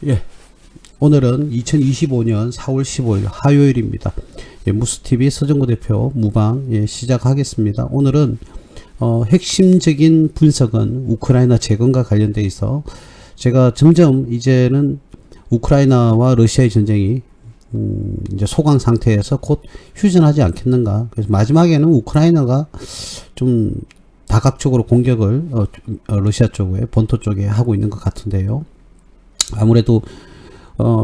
예, 오늘은 2025년 4월 15일 화요일입니다. 예, 무스TV 서정구 대표 무방 시작하겠습니다. 오늘은 핵심적인 분석은 우크라이나 재건과 관련돼 있어 제가 점점 이제는 우크라이나와 러시아의 전쟁이 이제 소강 상태에서 곧 휴전하지 않겠는가. 그래서 마지막에는 우크라이나가 좀 다각적으로 공격을 러시아 쪽에 본토 쪽에 하고 있는 것 같은데요. 아무래도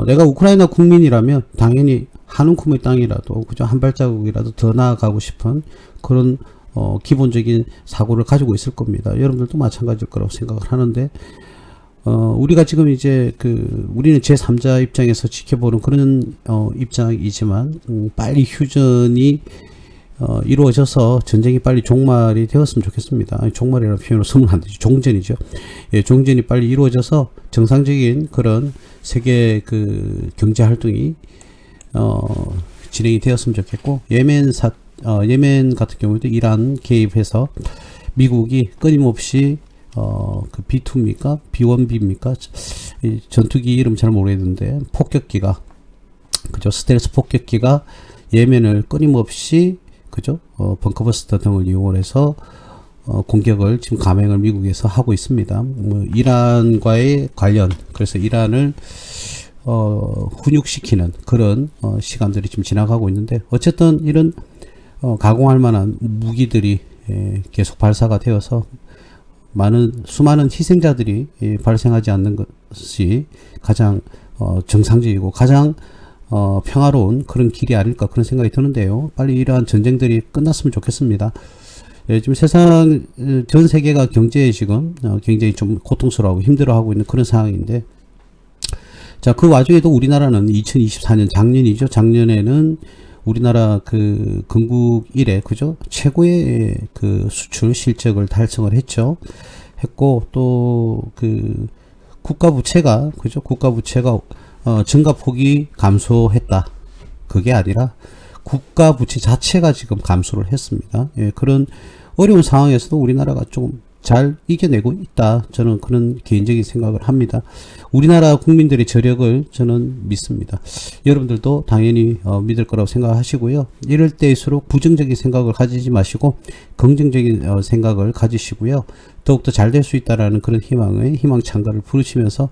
내가 우크라이나 국민이라면 당연히 한 움큼의 땅이라도 그저 한 발자국이라도 더 나아가고 싶은 그런 기본적인 사고를 가지고 있을 겁니다. 여러분들도 마찬가지일 거라고 생각을 하는데 우리가 지금 이제 우리는 제3자 입장에서 지켜보는 그런 입장이지만 빨리 휴전이 이루어져서 전쟁이 빨리 종말이 되었으면 좋겠습니다. 아니, 종말이라는 표현을 쓰면 안 되죠. 종전이죠. 예, 종전이 빨리 이루어져서 정상적인 그런 세계 경제 활동이 진행이 되었으면 좋겠고, 예멘 같은 경우에도 이란 개입해서 미국이 끊임없이 B2입니까? B1B입니까? 전투기 이름 잘 모르겠는데 폭격기가 그죠? 스텔스 폭격기가 예멘을 끊임없이 그죠? 벙커버스터 등을 이용해서 공격을 지금 감행을 미국에서 하고 있습니다. 이란과의 관련, 그래서 이란을 훈육시키는 그런 시간들이 지금 지나가고 있는데, 어쨌든 이런 가공할 만한 무기들이 계속 발사가 되어서 수많은 희생자들이 발생하지 않는 것이 가장 정상적이고 가장 평화로운 그런 길이 아닐까 그런 생각이 드는데요. 빨리 이러한 전쟁들이 끝났으면 좋겠습니다. 예, 지금 세상 전 세계가 경제에 지금 굉장히 좀 고통스러워하고 힘들어하고 있는 그런 상황인데, 자, 그 와중에도 우리나라는 2024년 작년이죠. 작년에는 우리나라 건국 이래 그죠? 최고의 수출 실적을 달성을 했고 또 국가 부채가 그죠? 국가 부채가 증가폭이 감소했다. 그게 아니라 국가 부채 자체가 지금 감소를 했습니다. 예, 그런 어려운 상황에서도 우리나라가 좀 잘 이겨내고 있다. 저는 그런 개인적인 생각을 합니다. 우리나라 국민들의 저력을 저는 믿습니다. 여러분들도 당연히 믿을 거라고 생각하시고요. 이럴 때일수록 부정적인 생각을 가지지 마시고 긍정적인 생각을 가지시고요. 더욱더 잘 될 수 있다라는 그런 희망 찬가를 부르시면서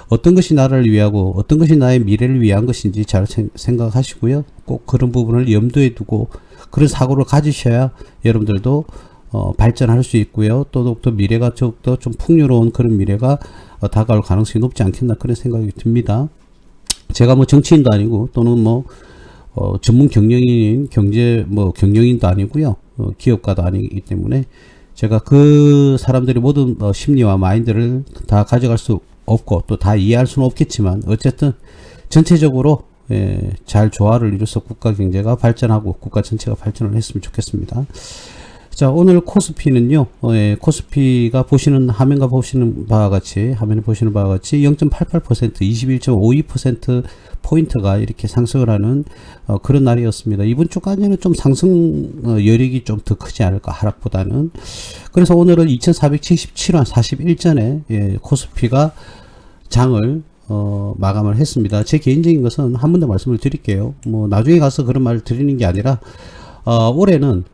어떤 것이 나를 위하고 어떤 것이 나의 미래를 위한 것인지 잘 생각하시고요. 꼭 그런 부분을 염두에 두고 그런 사고를 가지셔야 여러분들도 발전할 수 있고요. 또 더욱더 미래가 더욱더 좀 풍요로운 그런 미래가 다가올 가능성이 높지 않겠나 그런 생각이 듭니다. 제가 정치인도 아니고 또는 전문 경영인 경영인도 아니고요. 기업가도 아니기 때문에 제가 그 사람들의 모든 심리와 마인드를 다 가져갈 수 없고 또 다 이해할 수는 없겠지만, 어쨌든 전체적으로 잘 조화를 이루어서 국가 경제가 발전하고 국가 전체가 발전을 했으면 좋겠습니다. 자, 오늘 코스피는요, 코스피가 화면에 보시는 바와 같이 0.88%, 21.52% 포인트가 이렇게 상승을 하는 그런 날이었습니다. 이번 주까지는 좀 상승 여력이 좀 더 크지 않을까, 하락보다는. 그래서 오늘은 2477원 41전에 코스피가 장을 마감을 했습니다. 제 개인적인 것은 한 번 더 말씀을 드릴게요. 나중에 가서 그런 말을 드리는 게 아니라 올해는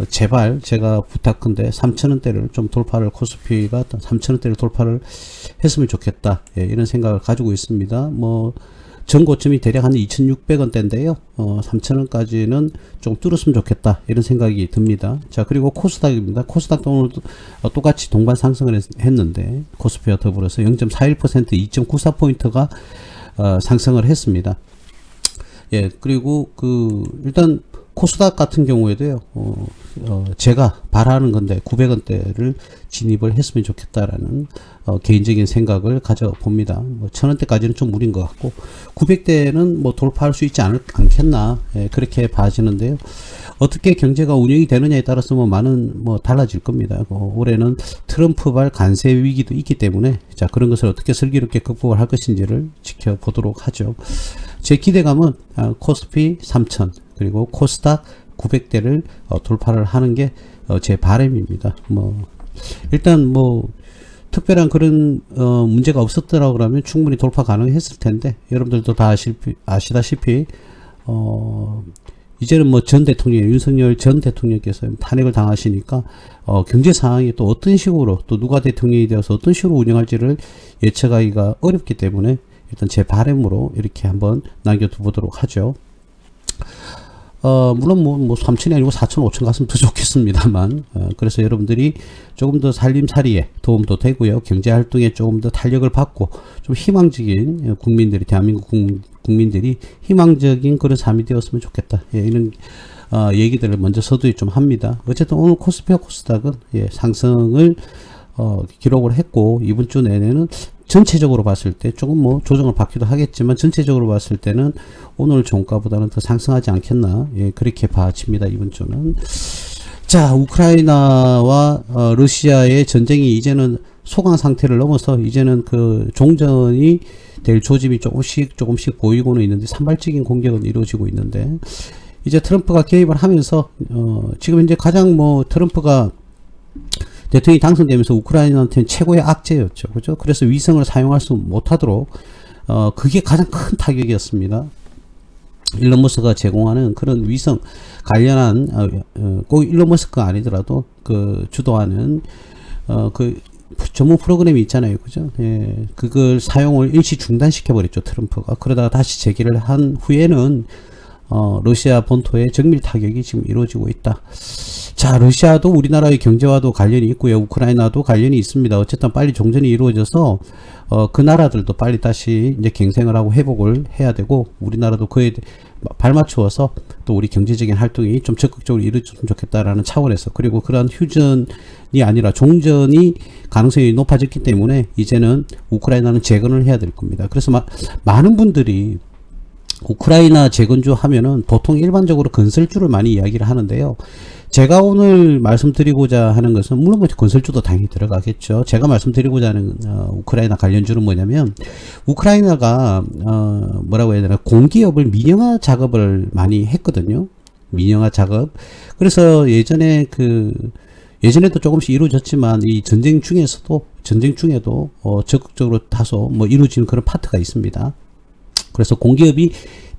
제발 제가 부탁한데 3,000원대를 좀 코스피가 3,000원대를 돌파를 했으면 좋겠다. 예, 이런 생각을 가지고 있습니다. 전 고점이 대략 한 2,600원대인데요. 3,000원까지는 좀 뚫었으면 좋겠다. 이런 생각이 듭니다. 자, 그리고 코스닥입니다. 코스닥도 오늘 똑같이 동반 상승을 했는데 코스피와 더불어서 0.41% 2.94포인트가 상승을 했습니다. 예, 그리고 일단 코스닥 같은 경우에도요, 제가 바라는 건데 900원대를 진입을 했으면 좋겠다라는 개인적인 생각을 가져봅니다. 1000원대까지는 좀 무리인 것 같고 900대는 돌파할 수 있지 않겠나, 그렇게 봐지는데요. 어떻게 경제가 운영이 되느냐에 따라서 많은 달라질 겁니다. 올해는 트럼프발 관세 위기도 있기 때문에 자, 그런 것을 어떻게 슬기롭게 극복을 할 것인지를 지켜보도록 하죠. 제 기대감은 코스피 3000 그리고 코스닥 900대를 돌파를 하는 게 제 바람입니다. 일단 특별한 그런 문제가 없었더라 그러면 충분히 돌파 가능했을 텐데, 여러분들도 다 아시다시피 이제는 뭐 전 대통령, 윤석열 전 대통령께서 탄핵을 당하시니까 경제 상황이 또 어떤 식으로, 또 누가 대통령이 되어서 어떤 식으로 운영할지를 예측하기가 어렵기 때문에 일단 제 바람으로 이렇게 한번 남겨두 보도록 하죠. 물론 뭐 3천이 아니고 4천, 5천 갔으면 더 좋겠습니다만, 그래서 여러분들이 조금 더 살림살이에 도움도 되고요. 경제활동에 조금 더 탄력을 받고, 좀 희망적인 국민들이, 대한민국 국민들이 희망적인 그런 삶이 되었으면 좋겠다. 예, 이런, 얘기들을 먼저 서두에 좀 합니다. 어쨌든 오늘 코스피와 코스닥은, 예, 상승을, 기록을 했고, 이번 주 내내는 전체적으로 봤을 때 조금 뭐 조정을 받기도 하겠지만, 전체적으로 봤을 때는 오늘 종가보다는 더 상승하지 않겠나, 예, 그렇게 봐집니다. 이번 주는. 자, 우크라이나와 러시아의 전쟁이 이제는 소강 상태를 넘어서 이제는 그 종전이 될 조짐이 조금씩 보이고는 있는데, 산발적인 공격은 이루어지고 있는데, 이제 트럼프가 개입을 하면서 지금 이제 가장 뭐 트럼프가 대통령이 당선되면서 우크라이나한테는 최고의 악재였죠. 그죠? 그래서 위성을 사용할 수 못하도록, 그게 가장 큰 타격이었습니다. 일론 머스크가 제공하는 그런 위성 관련한, 꼭 일론 머스크가 아니더라도, 주도하는, 전문 프로그램이 있잖아요. 그죠? 예, 그걸 사용을 일시 중단시켜버렸죠. 트럼프가. 그러다가 다시 재개를 한 후에는, 러시아 본토에 정밀 타격이 지금 이루어지고 있다. 자, 러시아도 우리나라의 경제와도 관련이 있고요. 우크라이나도 관련이 있습니다. 어쨌든 빨리 종전이 이루어져서 그 나라들도 빨리 다시 이제 갱생을 하고 회복을 해야 되고, 우리나라도 그에 발맞추어서 또 우리 경제적인 활동이 좀 적극적으로 이루어졌으면 좋겠다라는 차원에서, 그리고 그러한 휴전이 아니라 종전이 가능성이 높아졌기 때문에 이제는 우크라이나는 재건을 해야 될 겁니다. 그래서 많은 분들이 우크라이나 재건주 하면은 보통 일반적으로 건설주를 많이 이야기를 하는데요. 제가 오늘 말씀드리고자 하는 것은, 물론 뭐 건설주도 당연히 들어가겠죠. 제가 말씀드리고자 하는 우크라이나 관련주는 뭐냐면, 우크라이나가 뭐라고 해야 되나, 공기업을 민영화 작업을 많이 했거든요. 민영화 작업. 그래서 예전에도 조금씩 이루어졌지만, 이 전쟁 중에도 적극적으로 다소 뭐 이루어지는 그런 파트가 있습니다. 그래서 공기업이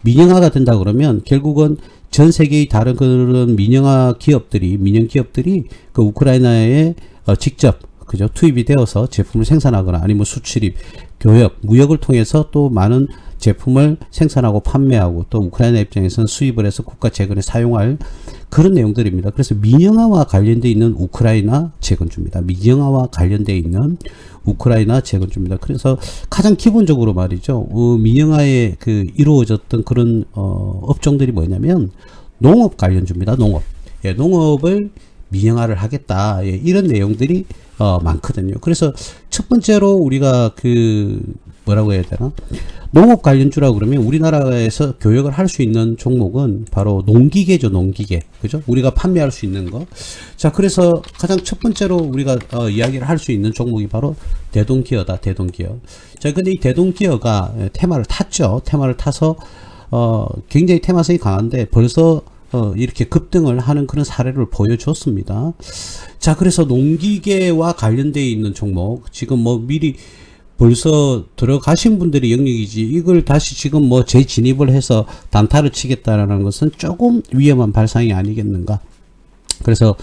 민영화가 된다 그러면 결국은 전 세계의 다른 그런 민영 기업들이 그 우크라이나에 직접 그죠 투입이 되어서 제품을 생산하거나, 아니면 수출입, 교역, 무역을 통해서 또 많은 제품을 생산하고 판매하고, 또 우크라이나 입장에서는 수입을 해서 국가 재건에 사용할 그런 내용들입니다. 그래서 민영화와 관련되어 있는 우크라이나 재건주입니다. 민영화와 관련되어 있는 우크라이나 재건주입니다. 그래서 가장 기본적으로 말이죠. 민영화에 이루어졌던 그런 업종들이 뭐냐면 농업 관련주입니다. 농업. 예, 농업을 민영화를 하겠다. 예, 이런 내용들이 많거든요. 그래서 첫 번째로 우리가 뭐라고 해야 되나? 농업 관련주라고 그러면 우리나라에서 교역을 할 수 있는 종목은 바로 농기계죠, 농기계. 그죠? 우리가 판매할 수 있는 거. 자, 그래서 가장 첫 번째로 우리가 이야기를 할 수 있는 종목이 바로 대동기어다, 대동기어. 자, 근데 이 대동기어가 테마를 탔죠. 테마를 타서, 굉장히 테마성이 강한데 벌써 이렇게 급등을 하는 그런 사례를 보여줬습니다. 자, 그래서 농기계와 관련되어 있는 종목, 지금 뭐 미리 벌써 들어가신 분들이 영역이지, 이걸 다시 지금 뭐 재진입을 해서 단타를 치겠다라는 것은 조금 위험한 발상이 아니겠는가. 그래서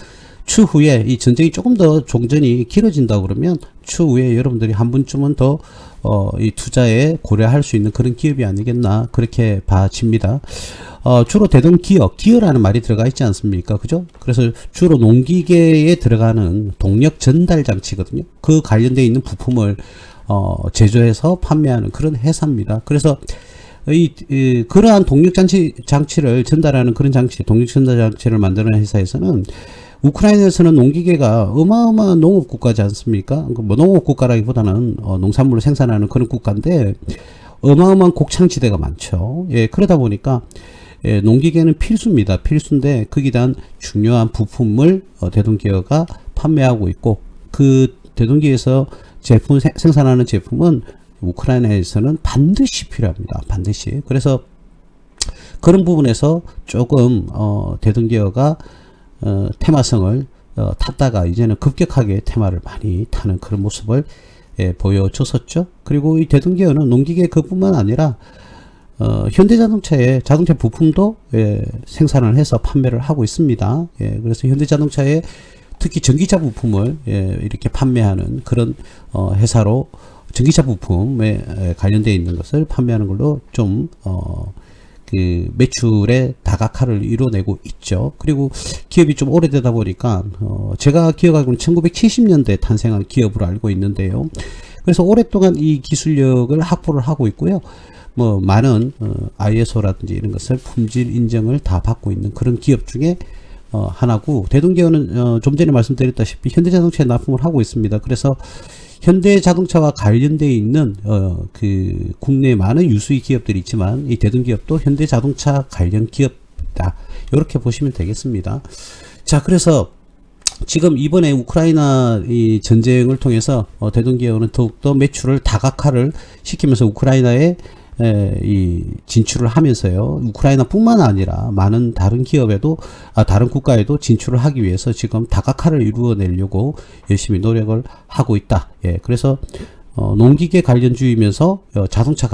추후에 이 전쟁이 조금 더 종전이 길어진다 그러면 추후에 여러분들이 한 번쯤은 더 이 투자에 고려할 수 있는 그런 기업이 아니겠나, 그렇게 봐집니다. 주로 기어라는 말이 들어가 있지 않습니까? 그죠? 그래서 주로 농기계에 들어가는 동력 전달 장치거든요. 그 관련되어 있는 부품을 제조해서 판매하는 그런 회사입니다. 그래서 그러한 동력 장치를 전달하는 그런 동력 전달 장치를 만드는 회사에서는, 우크라이나에서는 농기계가 어마어마한 농업 국가지 않습니까? 뭐 농업 국가라기보다는 농산물을 생산하는 그런 국가인데 어마어마한 곡창지대가 많죠. 예, 그러다 보니까 예, 농기계는 필수입니다. 필수인데 거기에 대한 중요한 부품을 대동기어가 판매하고 있고, 그 대동기에서 생산하는 제품은 우크라이나에서는 반드시 필요합니다. 반드시. 그래서 그런 부분에서 조금 대동기어가 테마성을 탔다가 이제는 급격하게 테마를 많이 타는 그런 모습을 보여줬었죠. 그리고 이 대동기어는 농기계 그뿐만 아니라 현대자동차의 자동차 부품도 생산을 해서 판매를 하고 있습니다. 그래서 현대자동차의 특히 전기차 부품을 이렇게 판매하는 그런 회사로 전기차 부품에 관련되어 있는 것을 판매하는 걸로 좀 그 매출의 다각화를 이뤄내고 있죠. 그리고 기업이 좀 오래되다 보니까 제가 기억하기로는 1970년대 탄생한 기업으로 알고 있는데요. 그래서 오랫동안 이 기술력을 확보를 하고 있고요. 뭐 많은 ISO라든지 이런 것을 품질 인정을 다 받고 있는 그런 기업 중에 하나고, 대동기어는 좀 전에 말씀드렸다시피 현대자동차에 납품을 하고 있습니다. 그래서 현대자동차와 관련되어 있는 그 국내 많은 유수의 기업들이 있지만 이 대동기업도 현대자동차 관련 기업이다, 이렇게 보시면 되겠습니다. 자, 그래서 지금 이번에 우크라이나 이 전쟁을 통해서 대동기업은 더욱더 매출을 다각화를 시키면서 우크라이나에 이 진출을 하면서요, 우크라이나뿐만 아니라 많은 다른 기업에도 다른 국가에도 진출을 하기 위해서 지금 다각화를 이루어내려고 열심히 노력을 하고 있다. 그래서 농기계 관련주이면서 자동차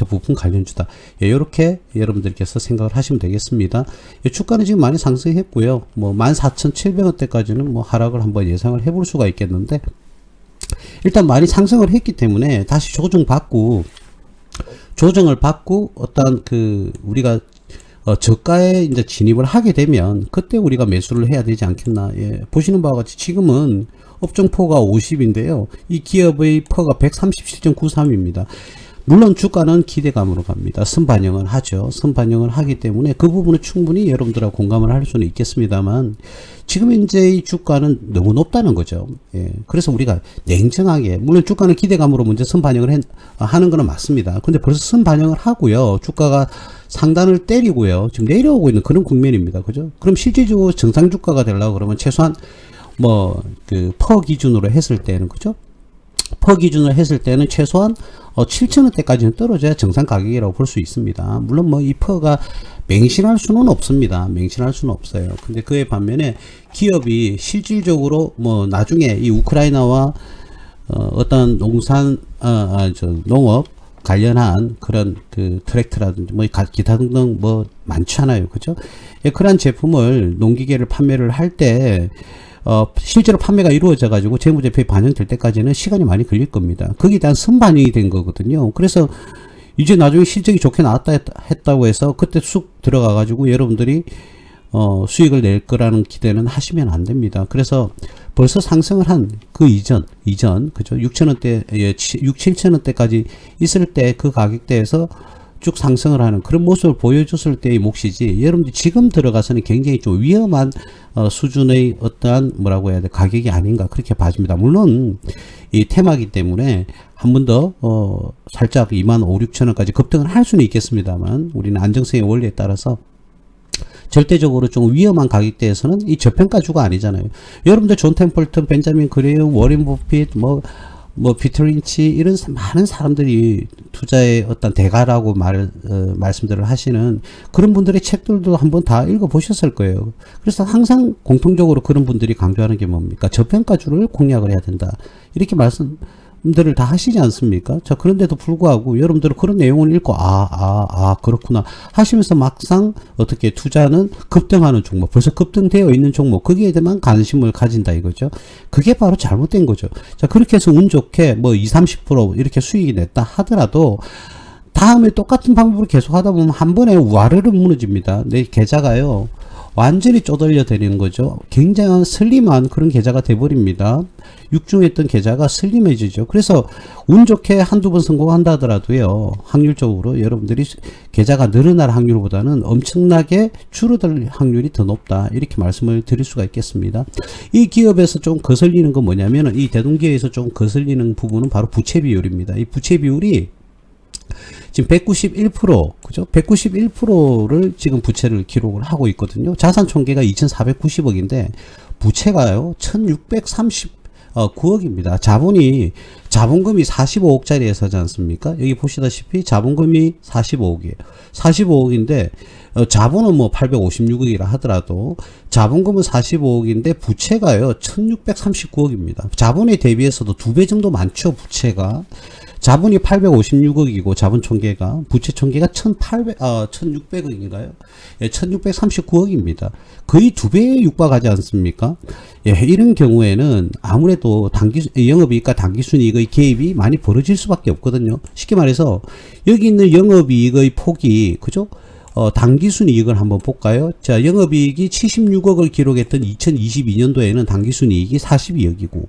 부품 관련주다. 이렇게 여러분들께서 생각을 하시면 되겠습니다. 주가는 지금 많이 상승했고요. 뭐 14,700원대까지는 뭐 하락을 한번 예상을 해볼 수가 있겠는데, 일단 많이 상승을 했기 때문에 다시 조정을 받고 어떤 그 우리가 저가에 이제 진입을 하게 되면 그때 우리가 매수를 해야 되지 않겠나. 보시는 바와 같이 지금은 업종포가 50인데요. 이 기업의 퍼가 137.93입니다. 물론 주가는 기대감으로 갑니다. 선반영을 하죠. 선반영을 하기 때문에 그 부분은 충분히 여러분들하고 공감을 할 수는 있겠습니다만, 지금 이제 이 주가는 너무 높다는 거죠. 그래서 우리가 냉정하게, 물론 주가는 기대감으로 먼저 선반영을 하는 거는 맞습니다. 근데 벌써 선반영을 하고요, 주가가 상단을 때리고요, 지금 내려오고 있는 그런 국면입니다. 그죠? 그럼 실질적으로 정상 주가가 되려고 그러면 최소한 뭐 그 퍼 기준으로 했을 때는, 그죠? 퍼 기준으로 했을 때는 최소한 7,000원대까지는 떨어져야 정상 가격이라고 볼 수 있습니다. 물론 뭐 이 퍼가 맹신할 수는 없습니다. 맹신할 수는 없어요. 근데 그에 반면에 기업이 실질적으로 뭐 나중에 이 우크라이나와 어떤 농업 관련한 그런 그 트랙터라든지 뭐 기타 등등 뭐 많잖아요. 그죠? 그런 제품을 농기계를 판매를 할 때 실제로 판매가 이루어져 가지고 재무제표에 반영될 때까지는 시간이 많이 걸릴 겁니다. 거기에 대한 선반영이 된 거거든요. 그래서 이제 나중에 실적이 좋게 나왔다 했다고 해서 그때 쑥 들어가 가지고 여러분들이 수익을 낼 거라는 기대는 하시면 안 됩니다. 그래서 벌써 상승을 한 그 이전 그죠? 6,000원대 7,000원대까지 있을 때 그 가격대에서 쭉 상승을 하는 그런 모습을 보여줬을 때의 몫이지, 여러분들 지금 들어가서는 굉장히 좀 위험한 수준의 어떠한 뭐라고 해야 돼, 가격이 아닌가, 그렇게 봐집니다. 물론 이 테마기 때문에 한 번 더 살짝 25,000~26,000원까지 급등을 할 수는 있겠습니다만, 우리는 안정성의 원리에 따라서 절대적으로 좀 위험한 가격대에서는 이 저평가주가 아니잖아요. 여러분들 존 템플턴, 벤자민 그레이엄, 워렌 버핏, 뭐 피터 린치, 이런 많은 사람들이 투자의 어떤 대가라고 말씀들을 하시는 그런 분들의 책들도 한번 다 읽어보셨을 거예요. 그래서 항상 공통적으로 그런 분들이 강조하는 게 뭡니까? 저평가주를 공략을 해야 된다, 이렇게 말씀들을 다 하시지 않습니까? 자, 그런데도 불구하고 여러분들은 그런 내용을 읽고 그렇구나 하시면서 막상 어떻게 투자는 급등하는 종목, 벌써 급등되어 있는 종목, 거기에 대한 관심을 가진다 이거죠. 그게 바로 잘못된 거죠. 자, 그렇게 해서 운 좋게 뭐 20~30% 이렇게 수익이 냈다 하더라도 다음에 똑같은 방법으로 계속 하다 보면 한 번에 와르르 무너집니다. 내 계좌가요 완전히 쪼들려 되는 거죠. 굉장한 슬림한 그런 계좌가 돼버립니다. 육중했던 계좌가 슬림해지죠. 그래서 운 좋게 한두 번 성공한다 하더라도요, 확률적으로 여러분들이 계좌가 늘어날 확률보다는 엄청나게 줄어들 확률이 더 높다, 이렇게 말씀을 드릴 수가 있겠습니다. 이 기업에서 좀 거슬리는 건 뭐냐면은, 이 대동기업에서 좀 거슬리는 부분은 바로 부채 비율입니다. 이 부채 비율이 지금 191%, 그죠? 191%를 지금 부채를 기록을 하고 있거든요. 자산 총계가 2,490억인데 부채가요 1,639억입니다. 자본금이 45억짜리에 서지 않습니까? 여기 보시다시피 자본금이 45억이에요. 45억인데 자본은 뭐 856억이라 하더라도 자본금은 45억인데 부채가요 1639억입니다. 자본에 대비해서도 2배 정도 많죠. 부채가. 자본이 856억이고 자본 총계가, 부채 총계가 1600억인가요? 예, 1639억입니다. 거의 2배에 육박하지 않습니까? 예, 이런 경우에는 아무래도 영업이익과 당기순이익의 개입이 많이 벌어질 수밖에 없거든요. 쉽게 말해서 여기 있는 영업이익의 폭이, 그죠? 당기순이익을 한번 볼까요? 자, 영업이익이 76억을 기록했던 2022년도에는 당기순이익이 42억이고,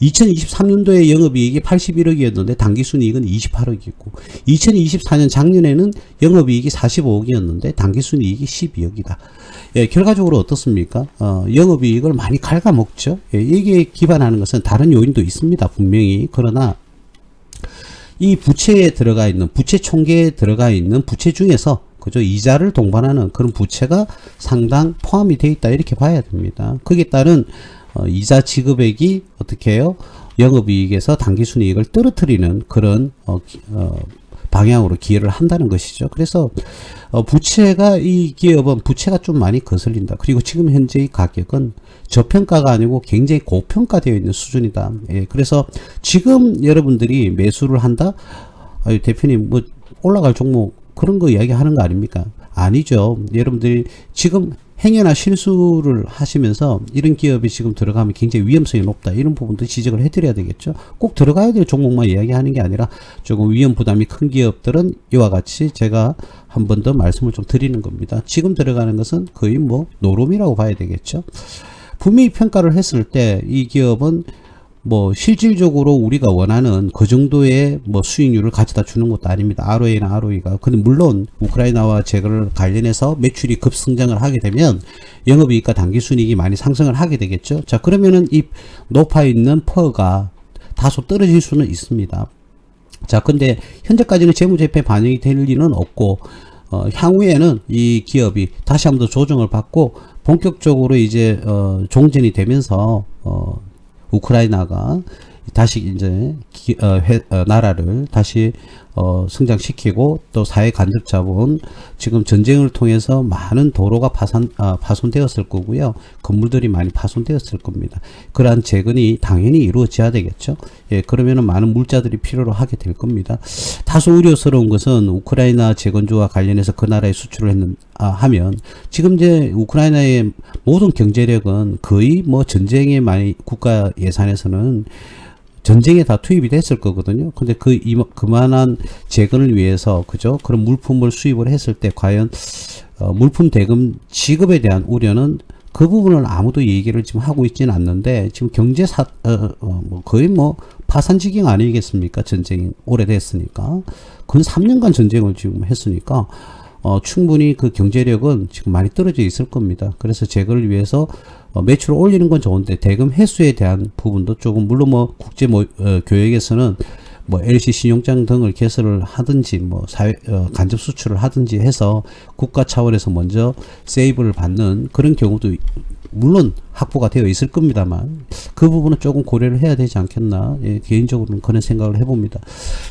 2023년도에 영업이익이 81억이었는데 당기순이익은 28억이고, 2024년 작년에는 영업이익이 45억이었는데 당기순이익이 12억이다. 예, 결과적으로 어떻습니까? 영업이익을 많이 갉아먹죠. 예, 이게 기반하는 것은 다른 요인도 있습니다. 분명히. 그러나 이 부채에 들어가 있는, 부채 총계에 들어가 있는 부채 중에서, 그죠? 이자를 동반하는 그런 부채가 상당 포함이 되어 있다. 이렇게 봐야 됩니다. 거기에 따른 이자 지급액이 어떻게 해요? 영업이익에서 당기순이익을 떨어뜨리는 그런 방향으로 기여를 한다는 것이죠. 그래서 부채가, 이 기업은 부채가 좀 많이 거슬린다. 그리고 지금 현재의 가격은 저평가가 아니고 굉장히 고평가되어 있는 수준이다. 예, 그래서 지금 여러분들이 매수를 한다? 대표님 뭐 올라갈 종목 그런 거 이야기하는 거 아닙니까? 아니죠. 여러분들이 지금 행여나 실수를 하시면서 이런 기업이 지금 들어가면 굉장히 위험성이 높다, 이런 부분도 지적을 해드려야 되겠죠. 꼭 들어가야 될 종목만 이야기하는 게 아니라 조금 위험 부담이 큰 기업들은 이와 같이 제가 한 번 더 말씀을 좀 드리는 겁니다. 지금 들어가는 것은 거의 뭐 노름이라고 봐야 되겠죠. 분명히 평가를 했을 때 이 기업은 뭐 실질적으로 우리가 원하는 그 정도의 뭐 수익률을 가져다 주는 것도 아닙니다. ROA나 ROE가. 근데 물론 우크라이나와 재거를 관련해서 매출이 급성장을 하게 되면 영업이익과 당기순이익이 많이 상승을 하게 되겠죠. 자, 그러면은 이 높아 있는 퍼가 다소 떨어질 수는 있습니다. 자, 근데 현재까지는 재무제표에 반영이 될 리는 없고, 향후에는 이 기업이 다시 한번 더 조정을 받고 본격적으로 이제 종전이 되면서 우크라이나가 다시 이제 나라를 다시 성장시키고, 또 사회 간접 자본, 지금 전쟁을 통해서 많은 도로가 파손되었을 거고요. 건물들이 많이 파손되었을 겁니다. 그러한 재건이 당연히 이루어져야 되겠죠. 예, 그러면은 많은 물자들이 필요로 하게 될 겁니다. 다소 우려스러운 것은 우크라이나 재건조와 관련해서 그 나라에 수출을 하면 지금 이제 우크라이나의 모든 경제력은 거의 뭐 전쟁에 많이 국가 예산에서는 전쟁에 다 투입이 됐을 거거든요. 근데 그만한 재건을 위해서, 그죠? 그런 물품을 수입을 했을 때 과연 물품 대금 지급에 대한 우려는 그 부분을 아무도 얘기를 지금 하고 있지는 않는데, 지금 뭐 거의 뭐 파산지경 아니겠습니까? 전쟁이 오래됐으니까. 근 3년간 전쟁을 지금 했으니까 충분히 그 경제력은 지금 많이 떨어져 있을 겁니다. 그래서 재건을 위해서 매출을 올리는 건 좋은데 대금 회수에 대한 부분도 조금, 물론 뭐 국제 교역에서는 뭐 LC 신용장 등을 개설을 하든지 뭐 간접 수출을 하든지 해서 국가 차원에서 먼저 세이브를 받는 그런 경우도 물론 확보가 되어 있을 겁니다만, 그 부분은 조금 고려를 해야 되지 않겠나, 예, 개인적으로는 그런 생각을 해봅니다.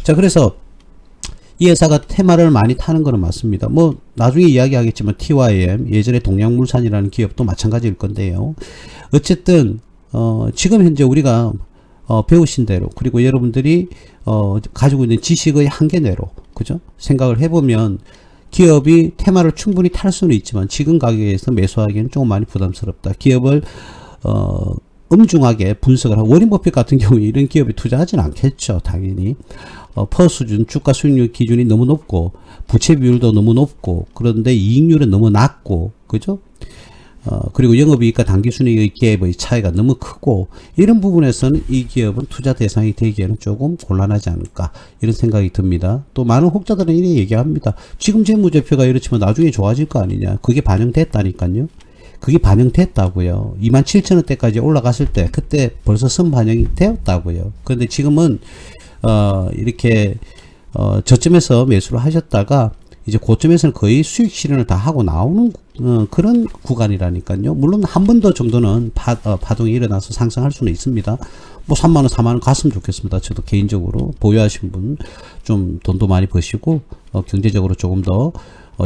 자, 그래서 이 회사가 테마를 많이 타는 거는 맞습니다. 뭐 나중에 이야기하겠지만 TYM, 예전에 동양물산이라는 기업도 마찬가지일 건데요. 어쨌든 지금 현재 우리가 배우신 대로, 그리고 여러분들이 가지고 있는 지식의 한계내로, 그죠? 생각을 해보면 기업이 테마를 충분히 탈 수는 있지만 지금 가격에서 매수하기에는 조금 많이 부담스럽다. 기업을 엄중하게 분석을 하고, 워렌 버핏 같은 경우에 이런 기업에 투자하지는 않겠죠, 당연히. 퍼 수준, 주가 수익률 기준이 너무 높고, 부채 비율도 너무 높고, 그런데 이익률은 너무 낮고, 그죠? 그리고 영업이익과 당기순이익의 갭의 차이가 너무 크고, 이런 부분에서는 이 기업은 투자 대상이 되기에는 조금 곤란하지 않을까, 이런 생각이 듭니다. 또 많은 혹자들은 이렇게 얘기합니다. 지금 재무제표가 이렇지만 나중에 좋아질 거 아니냐. 그게 반영됐다니까요. 그게 반영됐다고요. 27,000원대까지 올라갔을 때 그때 벌써 선반영이 되었다고요. 그런데 지금은 이렇게 저점에서 매수를 하셨다가 이제 고점에서는 거의 수익 실현을 다 하고 나오는 그런 구간이라니까요. 물론 한 번 더 정도는 파동이 일어나서 상승할 수는 있습니다. 뭐 3만원 4만원 갔으면 좋겠습니다. 저도 개인적으로 보유하신 분 좀 돈도 많이 버시고 경제적으로 조금 더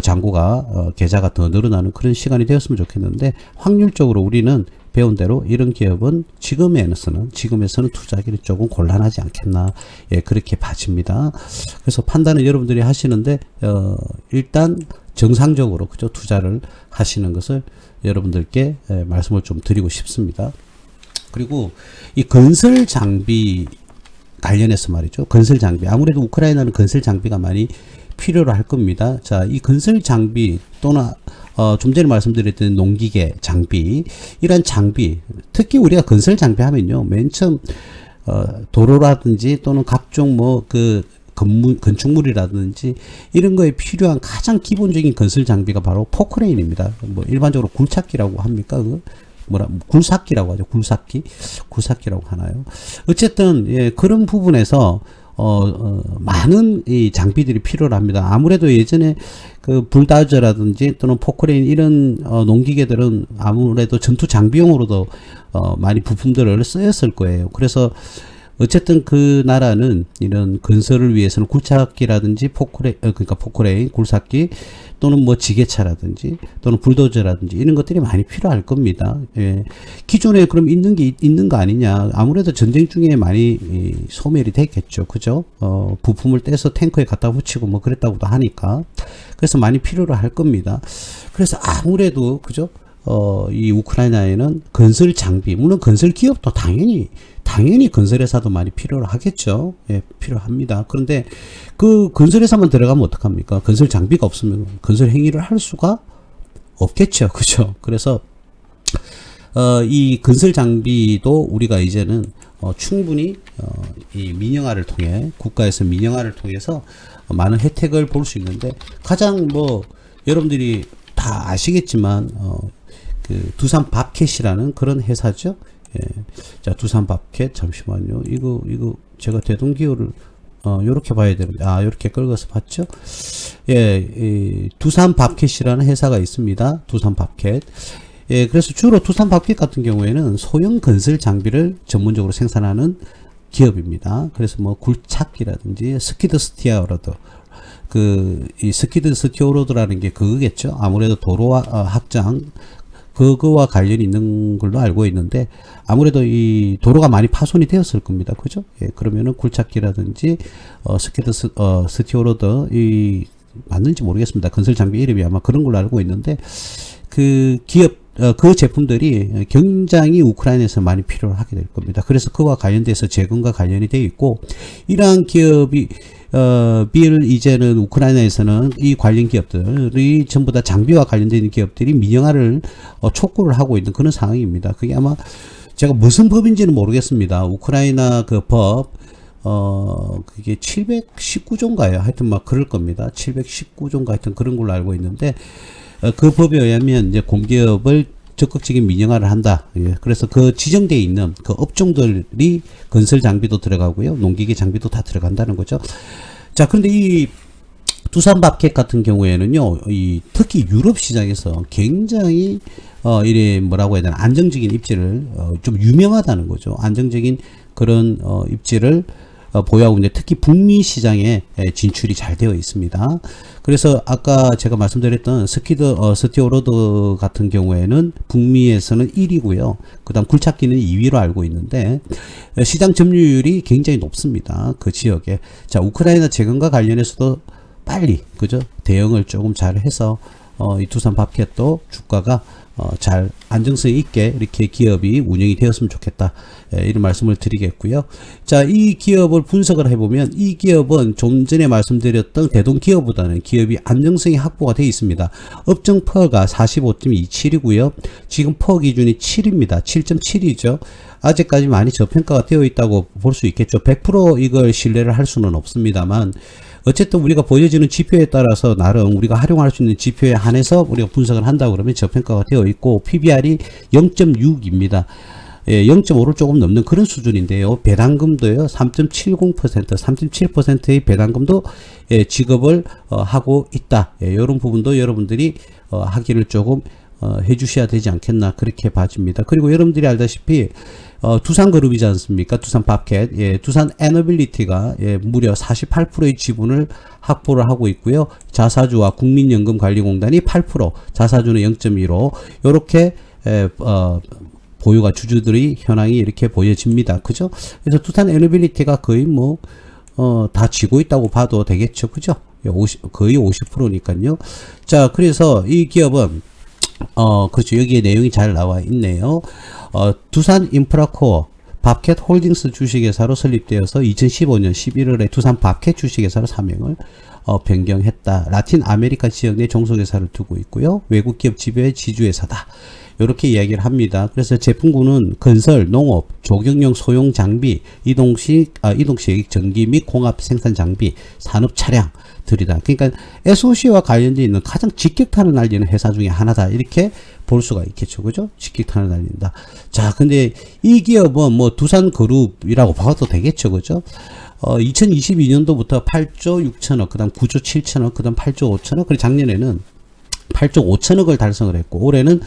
잔고가 계좌가 더 늘어나는 그런 시간이 되었으면 좋겠는데, 확률적으로 우리는 배운 대로 이런 기업은 지금에서는 투자하기는 조금 곤란하지 않겠나, 예, 그렇게 봐집니다. 그래서 판단은 여러분들이 하시는데 일단 정상적으로 그죠, 투자를 하시는 것을 여러분들께 말씀을 좀 드리고 싶습니다. 그리고 이 건설 장비 관련해서 말이죠. 건설 장비, 아무래도 우크라이나는 건설 장비가 많이 필요로 할 겁니다. 자, 이 건설 장비 또는 좀 전에 말씀드렸던 농기계 장비, 이런 장비, 특히 우리가 건설 장비 하면요, 맨 처음 도로라든지 또는 각종 건축물이라든지 이런 거에 필요한 가장 기본적인 건설 장비가 바로 포크레인입니다. 뭐 일반적으로 굴착기라고 합니까? 굴삭기라고 하죠. 굴삭기라고 하나요? 어쨌든 예, 그런 부분에서 많은 이 장비들이 필요로 합니다. 아무래도 예전에 그 불다저라든지 또는 포크레인 이런 농기계들은 아무래도 전투 장비용으로도 많이 부품들을 쓰였을 거예요. 그래서 어쨌든 그 나라는 이런 건설을 위해서는 굴착기라든지 포크레인, 굴삭기 또는 뭐 지게차라든지 또는 불도저라든지 이런 것들이 많이 필요할 겁니다. 예. 기존에 그럼 있는 거 아니냐? 아무래도 전쟁 중에 많이 소멸이 됐겠죠. 그죠? 부품을 떼서 탱커에 갖다 붙이고 뭐 그랬다고도 하니까. 그래서 많이 필요로 할 겁니다. 그래서 아무래도 그죠? 이 우크라이나에는 건설 장비, 물론 건설 기업도 당연히 건설회사도 많이 필요로 하겠죠. 예, 필요합니다. 그런데 그 건설회사만 들어가면 어떡합니까? 건설 장비가 없으면 건설 행위를 할 수가 없겠죠. 그죠? 그래서, 이 건설 장비도 우리가 이제는, 충분히, 이 민영화를 통해, 국가에서 민영화를 통해서 많은 혜택을 볼 수 있는데, 가장 여러분들이 다 아시겠지만, 그 두산 밥캣이라는 그런 회사죠. 예. 자, 두산 밥캣, 잠시만요. 이거, 제가 대동기호를, 요렇게 봐야 되는데, 요렇게 긁어서 봤죠? 예, 두산 밥캣이라는 회사가 있습니다. 두산 밥캣. 예, 그래서 주로 두산 밥캣 같은 경우에는 소형 건설 장비를 전문적으로 생산하는 기업입니다. 그래서 뭐, 굴착기라든지, 스키드 스티어로드. 이 스키드 스티어로드라는 게 그거겠죠? 아무래도 도로와 확장, 그거와 관련이 있는 걸로 알고 있는데, 아무래도 이 도로가 많이 파손이 되었을 겁니다. 그죠? 예, 그러면은 굴착기라든지, 스키드, 스티어로드, 맞는지 모르겠습니다. 건설 장비 이름이 아마 그런 걸로 알고 있는데, 그 제품들이 굉장히 우크라이나에서 많이 필요로 하게 될 겁니다. 그래서 그와 관련돼서 재건과 관련이 되어 있고, 이러한 기업이, 이제는 우크라이나에서는 이 관련 기업들이 전부 다 장비와 관련된 기업들이 민영화를 촉구를 하고 있는 그런 상황입니다. 그게 아마 제가 무슨 법인지는 모르겠습니다. 우크라이나 그 법, 그게 719조인가요? 하여튼 막 그럴 겁니다. 719조인가 하여튼 그런 걸로 알고 있는데, 그 법에 의하면 이제 공기업을 적극적인 민영화를 한다. 예, 그래서 그 지정되어 있는 그 업종들이 건설 장비도 들어가고요. 농기계 장비도 다 들어간다는 거죠. 자, 그런데 이 두산 밥캣 같은 경우에는요, 특히 유럽 시장에서 굉장히, 뭐라고 해야 되나, 안정적인 입지를, 좀 유명하다는 거죠. 안정적인 그런, 입지를, 보유하고 있는데, 특히 북미 시장에 진출이 잘 되어 있습니다. 그래서 아까 제가 말씀드렸던 스티어로드 같은 경우에는 북미에서는 1위고요. 그 다음 굴착기는 2위로 알고 있는데, 시장 점유율이 굉장히 높습니다. 그 지역에. 자, 우크라이나 재건과 관련해서도 빨리, 그죠? 대응을 조금 잘 해서, 이 두산 밥캣도 주가가 잘 안정성 있게 이렇게 기업이 운영이 되었으면 좋겠다. 예, 이런 말씀을 드리겠고요. 자, 이 기업을 분석을 해보면 이 기업은 좀 전에 말씀드렸던 대동기업보다는 기업이 안정성이 확보가 되어 있습니다. 업종 퍼가 45.27이고요. 지금 퍼 기준이 7입니다. 7.7이죠. 아직까지 많이 저평가가 되어 있다고 볼 수 있겠죠. 100% 이걸 신뢰를 할 수는 없습니다만, 어쨌든 우리가 보여지는 지표에 따라서 나름 우리가 활용할 수 있는 지표에 한해서 우리가 분석을 한다 그러면 저평가가 되어 있고, PBR이 0.6입니다. 예, 0.5를 조금 넘는 그런 수준인데요. 배당금도요, 3.70%, 3.7%의 배당금도 지급을 하고 있다. 예, 이런 부분도 여러분들이 하기를 조금 해주셔야 되지 않겠나 그렇게 봐집니다. 그리고 여러분들이 알다시피 두산그룹이지 않습니까? 두산밥켓, 예, 두산 에너빌리티가 예, 무려 48%의 지분을 확보를 하고 있고요. 자사주와 국민연금관리공단이 8%, 자사주는 0.15 요렇게 보유가 주주들의 현황이 이렇게 보여집니다. 그죠? 그래서 두산 에너빌리티가 거의 뭐 다 쥐고 있다고 봐도 되겠죠. 그죠? 거의 50%니까요. 자, 그래서 이 기업은 그렇죠. 여기에 내용이 잘 나와 있네요. 두산 인프라코어 밥켓 홀딩스 주식회사로 설립되어서 2015년 11월에 두산 밥켓 주식회사로 사명을 변경했다. 라틴 아메리카 지역 내 종속회사를 두고 있고요. 외국 기업 지배의 지주회사다. 이렇게 이야기를 합니다. 그래서 제품군은 건설, 농업, 조경용 소형 장비, 이동식 전기 및 공합 생산 장비, 산업 차량들이다. 그러니까 SOC와 관련되어 있는 가장 직격탄을 날리는 회사 중에 하나다. 이렇게 볼 수가 있겠죠. 그죠? 직격탄을 날린다. 자, 근데 이 기업은 뭐 두산그룹이라고 봐도 되겠죠. 그죠? 2022년도부터 8조 6천억, 그 다음 9조 7천억, 그 다음 8조 5천억, 그리고 작년에는 8조 5천억을 달성을 했고, 올해는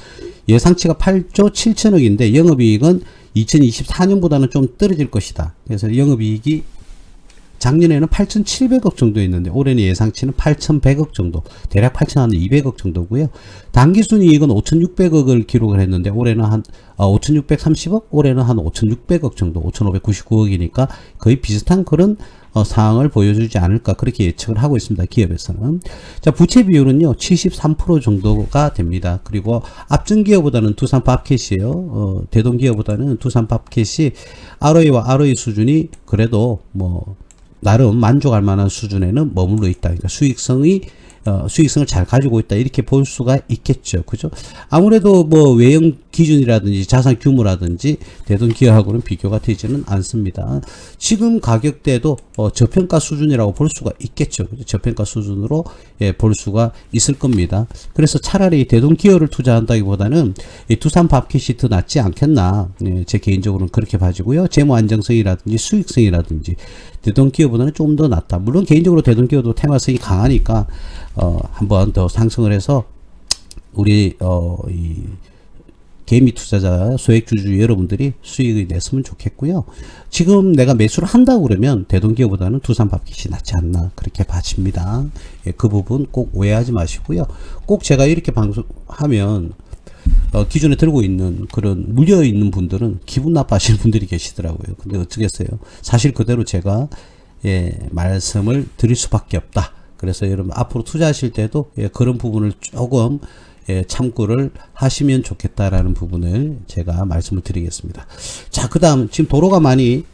예상치가 8조 7천억인데 영업이익은 2024년보다는 좀 떨어질 것이다. 그래서 영업이익이 작년에는 8,700억 정도였는데 올해는 예상치는 8,100억 정도, 대략 8,200억 정도고요. 당기순이익은 5,600억을 기록을 했는데 올해는 한 5,630억, 올해는 한 5,600억 정도, 5,599억이니까 거의 비슷한 그런 상황을 보여주지 않을까 그렇게 예측을 하고 있습니다. 기업에서는. 자, 부채 비율은요 73% 정도가 됩니다. 그리고 앞전 기업보다는 두산 밥켓이에요. 대동 기업보다는 두산 밥켓이 ROE와 ROE 수준이 그래도 뭐 나름 만족할 만한 수준에는 머물러 있다. 그러니까 수익성을 잘 가지고 있다. 이렇게 볼 수가 있겠죠. 그죠? 아무래도 뭐 외형 기준이라든지 자산 규모라든지 대동 기업하고는 비교가 되지는 않습니다. 지금 가격대도 저평가 수준이라고 볼 수가 있겠죠. 그죠? 저평가 수준으로 볼 수가 있을 겁니다. 그래서 차라리 대동 기업을 투자한다기보다는 이 두산 밥켓이 더 낫지 않겠나. 제 개인적으로는 그렇게 봐지고요. 재무 안정성이라든지 수익성이라든지 대동 기업보다는 좀 더 낫다. 물론 개인적으로 대동 기업도 테마성이 강하니까 한번 더 상승을 해서 우리 이 개미 투자자 소액주주 여러분들이 수익을 냈으면 좋겠고요. 지금 내가 매수를 한다고 그러면 대동 기업보다는 두산 밥켓이 낫지 않나 그렇게 봐집니다. 예, 그 부분 꼭 오해하지 마시고요. 꼭 제가 이렇게 방송하면 기존에 들고 있는 그런 물려 있는 분들은 기분 나빠하시는 분들이 계시더라고요. 근데 어쩌겠어요. 사실 그대로 제가 말씀을 드릴 수밖에 없다. 그래서 여러분 앞으로 투자하실 때도 그런 부분을 조금 참고를 하시면 좋겠다라는 부분을 제가 말씀을 드리겠습니다. 자, 그 다음 지금 도로가 많이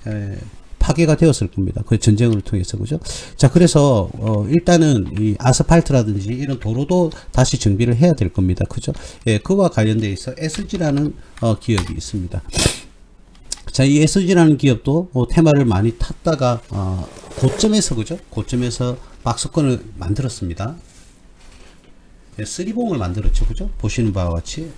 파괴가 되었을 겁니다. 그 전쟁을 통해서. 그죠? 자, 그래서 일단은 이 아스팔트라든지 이런 도로도 다시 정비를 해야 될 겁니다. 그죠? 그와 관련되어 있어 SG라는 기업이 있습니다. 자, 이 SG라는 기업도 테마를 많이 탔다가 고점에서, 그죠? 고점에서 박스권을 만들었습니다. 쓰리봉을 만들었죠. 그죠? 보시는 바와 같이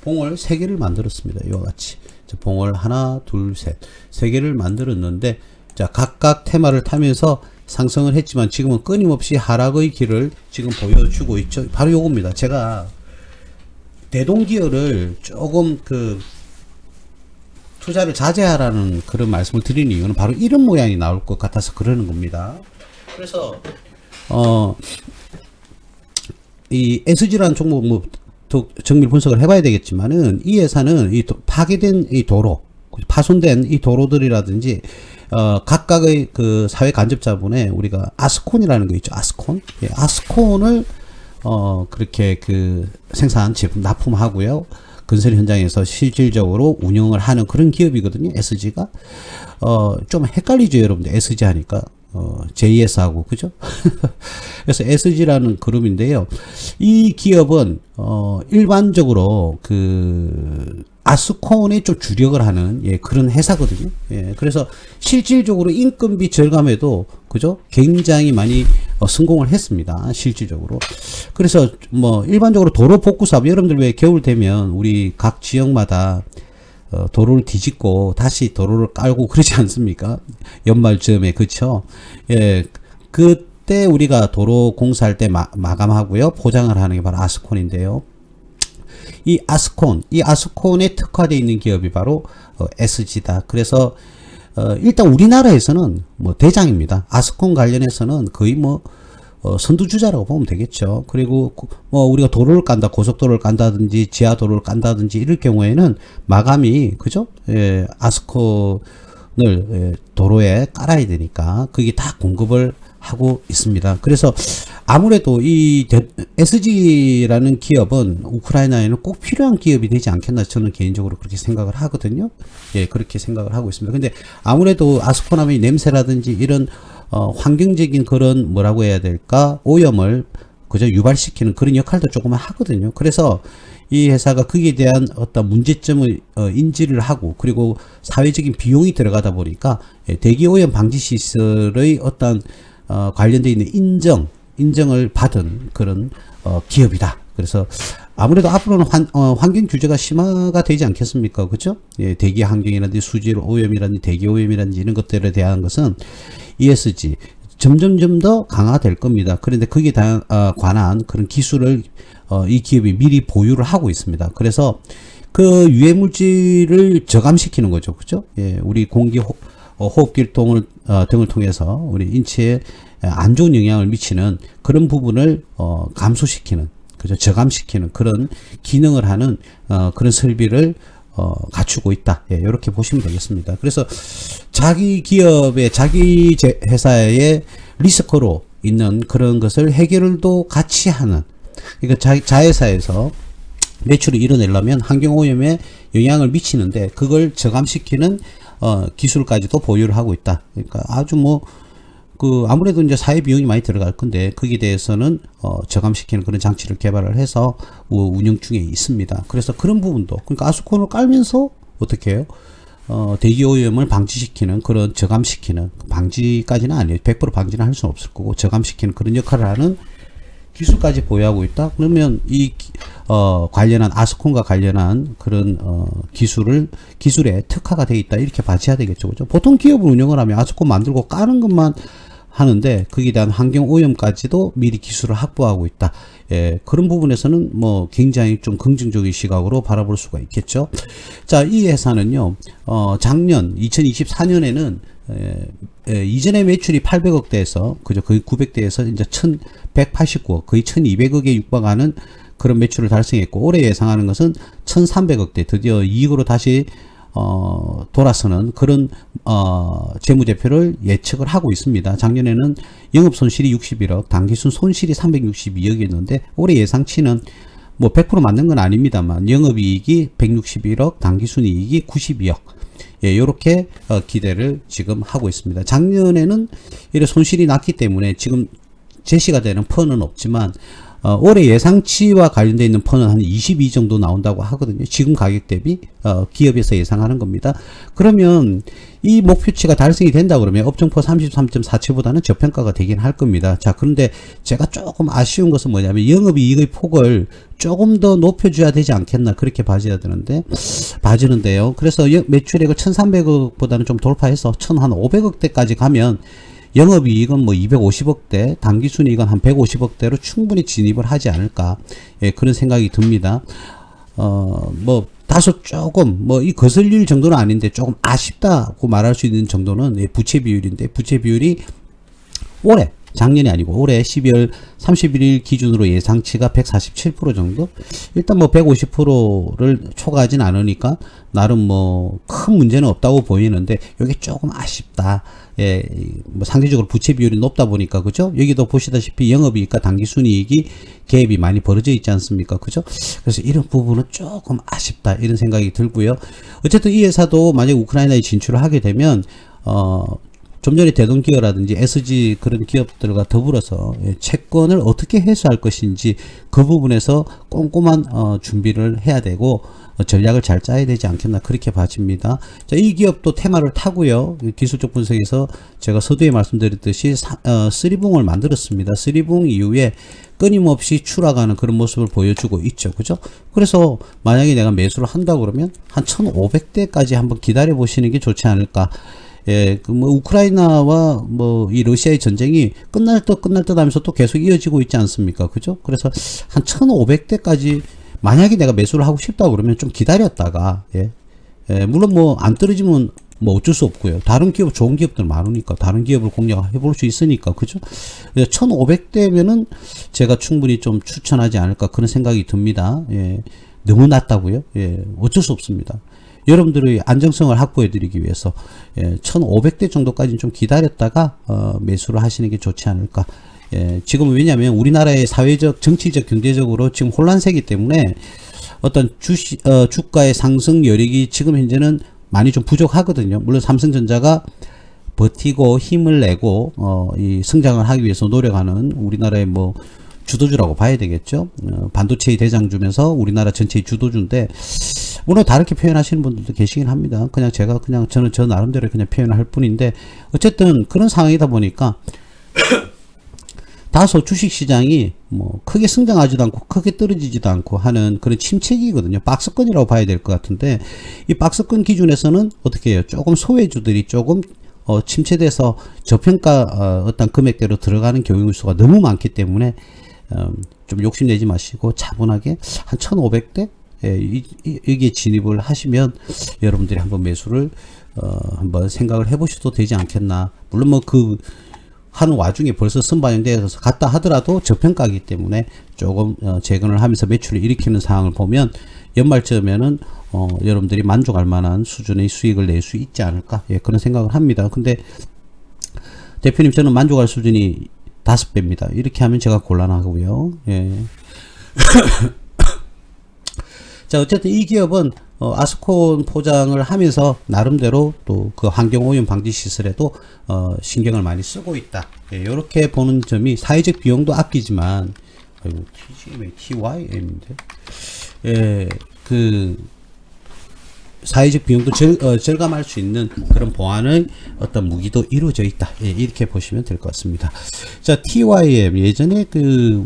봉을 3개를 만들었습니다. 이와 같이 봉을 하나 둘 셋 3개를 만들었는데, 자, 각각 테마를 타면서 상승을 했지만 지금은 끊임없이 하락의 길을 지금 보여주고 있죠. 바로 요겁니다. 제가 대동기업을 조금 투자를 자제하라는 그런 말씀을 드리는 이유는 바로 이런 모양이 나올 것 같아서 그러는 겁니다. 그래서 이 SG라는 종목 뭐 정밀 분석을 해봐야 되겠지만은 이 회사는 이 파괴된 이 도로, 파손된 이 도로들이라든지 각각의 그 사회 간접자본에 우리가 아스콘이라는 거 있죠. 아스콘. 아스콘을 그렇게 생산 제품 납품하고요. 건설 현장에서 실질적으로 운영을 하는 그런 기업이거든요. SG가. 좀 헷갈리죠, 여러분들. SG 하니까. JS하고, 그죠? 그래서 SG라는 그룹인데요. 이 기업은, 일반적으로 아스콘에 좀 주력을 하는, 그런 회사거든요. 그래서 실질적으로 인건비 절감에도, 그죠? 굉장히 많이 성공을 했습니다. 실질적으로. 그래서 뭐, 일반적으로 도로 복구 사업, 여러분들 왜 겨울 되면 우리 각 지역마다 도로를 뒤집고 다시 도로를 깔고 그러지 않습니까? 연말쯤에. 그쵸? 그때 우리가 도로 공사할 때 마감하고요. 포장을 하는 게 바로 아스콘인데요. 이 아스콘에 특화되어 있는 기업이 바로 SG다. 그래서 일단 우리나라에서는 뭐 대장입니다. 아스콘 관련해서는 거의 뭐 선두주자라고 보면 되겠죠. 그리고 뭐 우리가 도로를 깐다, 고속도로를 깐다든지 지하도로를 깐다든지 이럴 경우에는 마감이 그죠? 아스콘을 도로에 깔아야 되니까 그게 다 공급을 하고 있습니다. 그래서 아무래도 이 SG라는 기업은 우크라이나에는 꼭 필요한 기업이 되지 않겠나 저는 개인적으로 그렇게 생각을 하거든요. 예, 그렇게 생각을 하고 있습니다. 근데 아무래도 아스콘하면 냄새라든지 이런 환경적인 그런 뭐라고 해야 될까 오염을 그저 유발시키는 그런 역할도 조금 하거든요. 그래서 이 회사가 거기에 대한 어떤 문제점을 인지를 하고 그리고 사회적인 비용이 들어가다 보니까 대기 오염 방지 시설의 어떤 관련되어 있는 인정을 받은 그런 기업이다. 그래서 아무래도 앞으로는 환경 규제가 심화가 되지 않겠습니까? 그죠? 예, 대기 환경이라든지 수질 오염이라든지 대기 오염이라든지 이런 것들에 대한 것은 ESG 점점점 더 강화될 겁니다. 그런데 거기에 관한 그런 기술을 이 기업이 미리 보유를 하고 있습니다. 그래서 그 유해 물질을 저감시키는 거죠. 그죠? 예, 우리 공기 호흡기를 등을 통해서 우리 인체에 안 좋은 영향을 미치는 그런 부분을 감소시키는 그죠? 저감시키는 그런 기능을 하는 그런 설비를 갖추고 있다. 예, 이렇게 보시면 되겠습니다. 그래서 자기 기업의 자기 회사의 리스크로 있는 그런 것을 해결도 같이 하는 그러니까 자회사에서 매출을 이뤄내려면 환경오염에 영향을 미치는데 그걸 저감시키는 기술까지도 보유를 하고 있다. 그러니까 아주 뭐 아무래도 이제 사회 비용이 많이 들어갈 건데 거기에 대해서는 저감시키는 그런 장치를 개발을 해서 운영 중에 있습니다. 그래서 그런 부분도 그러니까 아스콘을 깔면서 어떻게 해요? 대기 오염을 방지시키는 그런 저감시키는 방지까지는 아니에요. 100% 방지는 할 수는 없을 거고 저감시키는 그런 역할을 하는 기술까지 보유하고 있다. 그러면 이 관련한 아스콘과 관련한 그런 기술에 특화가 되어 있다. 이렇게 봐야 되겠죠. 그죠? 보통 기업을 운영을 하면 아스콘 만들고 까는 것만 하는데 거기에 대한 환경 오염까지도 미리 기술을 확보하고 있다. 예, 그런 부분에서는 뭐 굉장히 좀 긍정적인 시각으로 바라볼 수가 있겠죠. 자, 이 회사는요, 작년 2024년에는 이전에 매출이 800억대에서 그죠 거의 900대에서 이제 1189억 거의 1200억에 육박하는 그런 매출을 달성했고 올해 예상하는 것은 1300억대 드디어 이익으로 다시 돌아서는 그런 재무제표를 예측을 하고 있습니다. 작년에는 영업손실이 61억 당기순 손실이 362억이었는데 올해 예상치는 뭐 100% 맞는 건 아닙니다만 영업이익이 161억 당기순이익이 92억 예, 요렇게 기대를 지금 하고 있습니다. 작년에는 이래 손실이 났기 때문에 지금 제시가 되는 펀은 없지만 올해 예상치와 관련되어 있는 펀은 한 22 정도 나온다고 하거든요. 지금 가격 대비 기업에서 예상하는 겁니다. 그러면 이 목표치가 달성이 된다 그러면 업종포 33.47보다는 저평가가 되긴 할 겁니다. 자, 그런데 제가 조금 아쉬운 것은 뭐냐면 영업이익의 폭을 조금 더 높여줘야 되지 않겠나 그렇게 봐지는데요. 그래서 매출액을 1300억보다는 좀 돌파해서 1500억대까지 가면 영업이익은 뭐 250억대, 당기순이익은 한 150억대로 충분히 진입을 하지 않을까, 예, 그런 생각이 듭니다. 뭐 다소 조금 뭐 이 거슬릴 정도는 아닌데 조금 아쉽다고 말할 수 있는 정도는 예, 부채 비율인데 부채 비율이 올해 작년이 아니고 올해 12월 31일 기준으로 예상치가 147% 정도? 일단 뭐 150%를 초과하진 않으니까 나름 뭐 큰 문제는 없다고 보이는데 이게 조금 아쉽다. 예, 뭐 상대적으로 부채 비율이 높다 보니까 그죠? 여기도 보시다시피 영업이익과 당기순이익이 갭이 많이 벌어져 있지 않습니까? 그죠? 그래서 이런 부분은 조금 아쉽다 이런 생각이 들고요. 어쨌든 이 회사도 만약 우크라이나에 진출을 하게 되면 좀 전에 대동기어라든지 SG 그런 기업들과 더불어서 채권을 어떻게 회수할 것인지 그 부분에서 꼼꼼한 준비를 해야 되고 전략을 잘 짜야 되지 않겠나 그렇게 봐집니다. 자, 이 기업도 테마를 타고요. 기술적 분석에서 제가 서두에 말씀드렸듯이 3봉을 만들었습니다. 3봉 이후에 끊임없이 추락하는 그런 모습을 보여주고 있죠. 그죠? 그래서 만약에 내가 매수를 한다 그러면 한 1500대까지 한번 기다려 보시는 게 좋지 않을까. 예, 뭐 우크라이나와 뭐 이 러시아의 전쟁이 끝날 듯 하면서 또 계속 이어지고 있지 않습니까? 그죠? 그래서 한 1500대까지 만약에 내가 매수를 하고 싶다 그러면 좀 기다렸다가, 물론 뭐 안 떨어지면 뭐 어쩔 수 없고요. 다른 기업, 좋은 기업들 많으니까 다른 기업을 공략해 볼 수 있으니까, 그죠? 1500대면은 제가 충분히 좀 추천하지 않을까 그런 생각이 듭니다. 너무 낮다고요? 어쩔 수 없습니다. 여러분들의 안정성을 확보해 드리기 위해서 1500대 정도까지는 좀 기다렸다가 매수를 하시는 게 좋지 않을까. 지금 왜냐하면 우리나라의 사회적, 정치적, 경제적으로 지금 혼란세기 때문에 어떤 주가의 상승 여력이 지금 현재는 많이 좀 부족하거든요. 물론 삼성전자가 버티고 힘을 내고 이 성장을 하기 위해서 노력하는 우리나라의 뭐 주도주라고 봐야 되겠죠. 반도체의 대장주면서 우리나라 전체의 주도주인데, 물론 다르게 표현하시는 분들도 계시긴 합니다. 저는 저 나름대로 그냥 표현을 할 뿐인데, 어쨌든 그런 상황이다 보니까 다소 주식시장이 뭐 크게 성장하지도 않고 크게 떨어지지도 않고 하는 그런 침체기거든요. 박스권이라고 봐야 될 것 같은데, 이 박스권 기준에서는 어떻게 해요? 조금 소외주들이 조금 침체돼서 저평가 어떤 금액대로 들어가는 경우수가 너무 많기 때문에 좀 욕심내지 마시고 차분하게 한 1500대 여기에 진입을 하시면 여러분들이 한번 매수를 한번 생각을 해보셔도 되지 않겠나. 물론 뭐 하는 와중에 벌써 선반영돼서 갔다 하더라도 저평가이기 때문에 조금 재건을 하면서 매출을 일으키는 상황을 보면 연말쯤에는 여러분들이 만족할 만한 수준의 수익을 낼 수 있지 않을까, 그런 생각을 합니다. 근데 대표님, 저는 만족할 수준이 5배입니다. 이렇게 하면 제가 곤란하고요. 자, 어쨌든 이 기업은 아스콘 포장을 하면서 나름대로 또 그 환경오염 방지 시설에도 신경을 많이 쓰고 있다. 이렇게 보는 점이 사회적 비용도 아끼지만, TYM인데, 사회적 비용도 절감할 수 있는 그런 보완의 어떤 무기도 이루어져 있다. 이렇게 보시면 될 것 같습니다. 자, TYM 예전에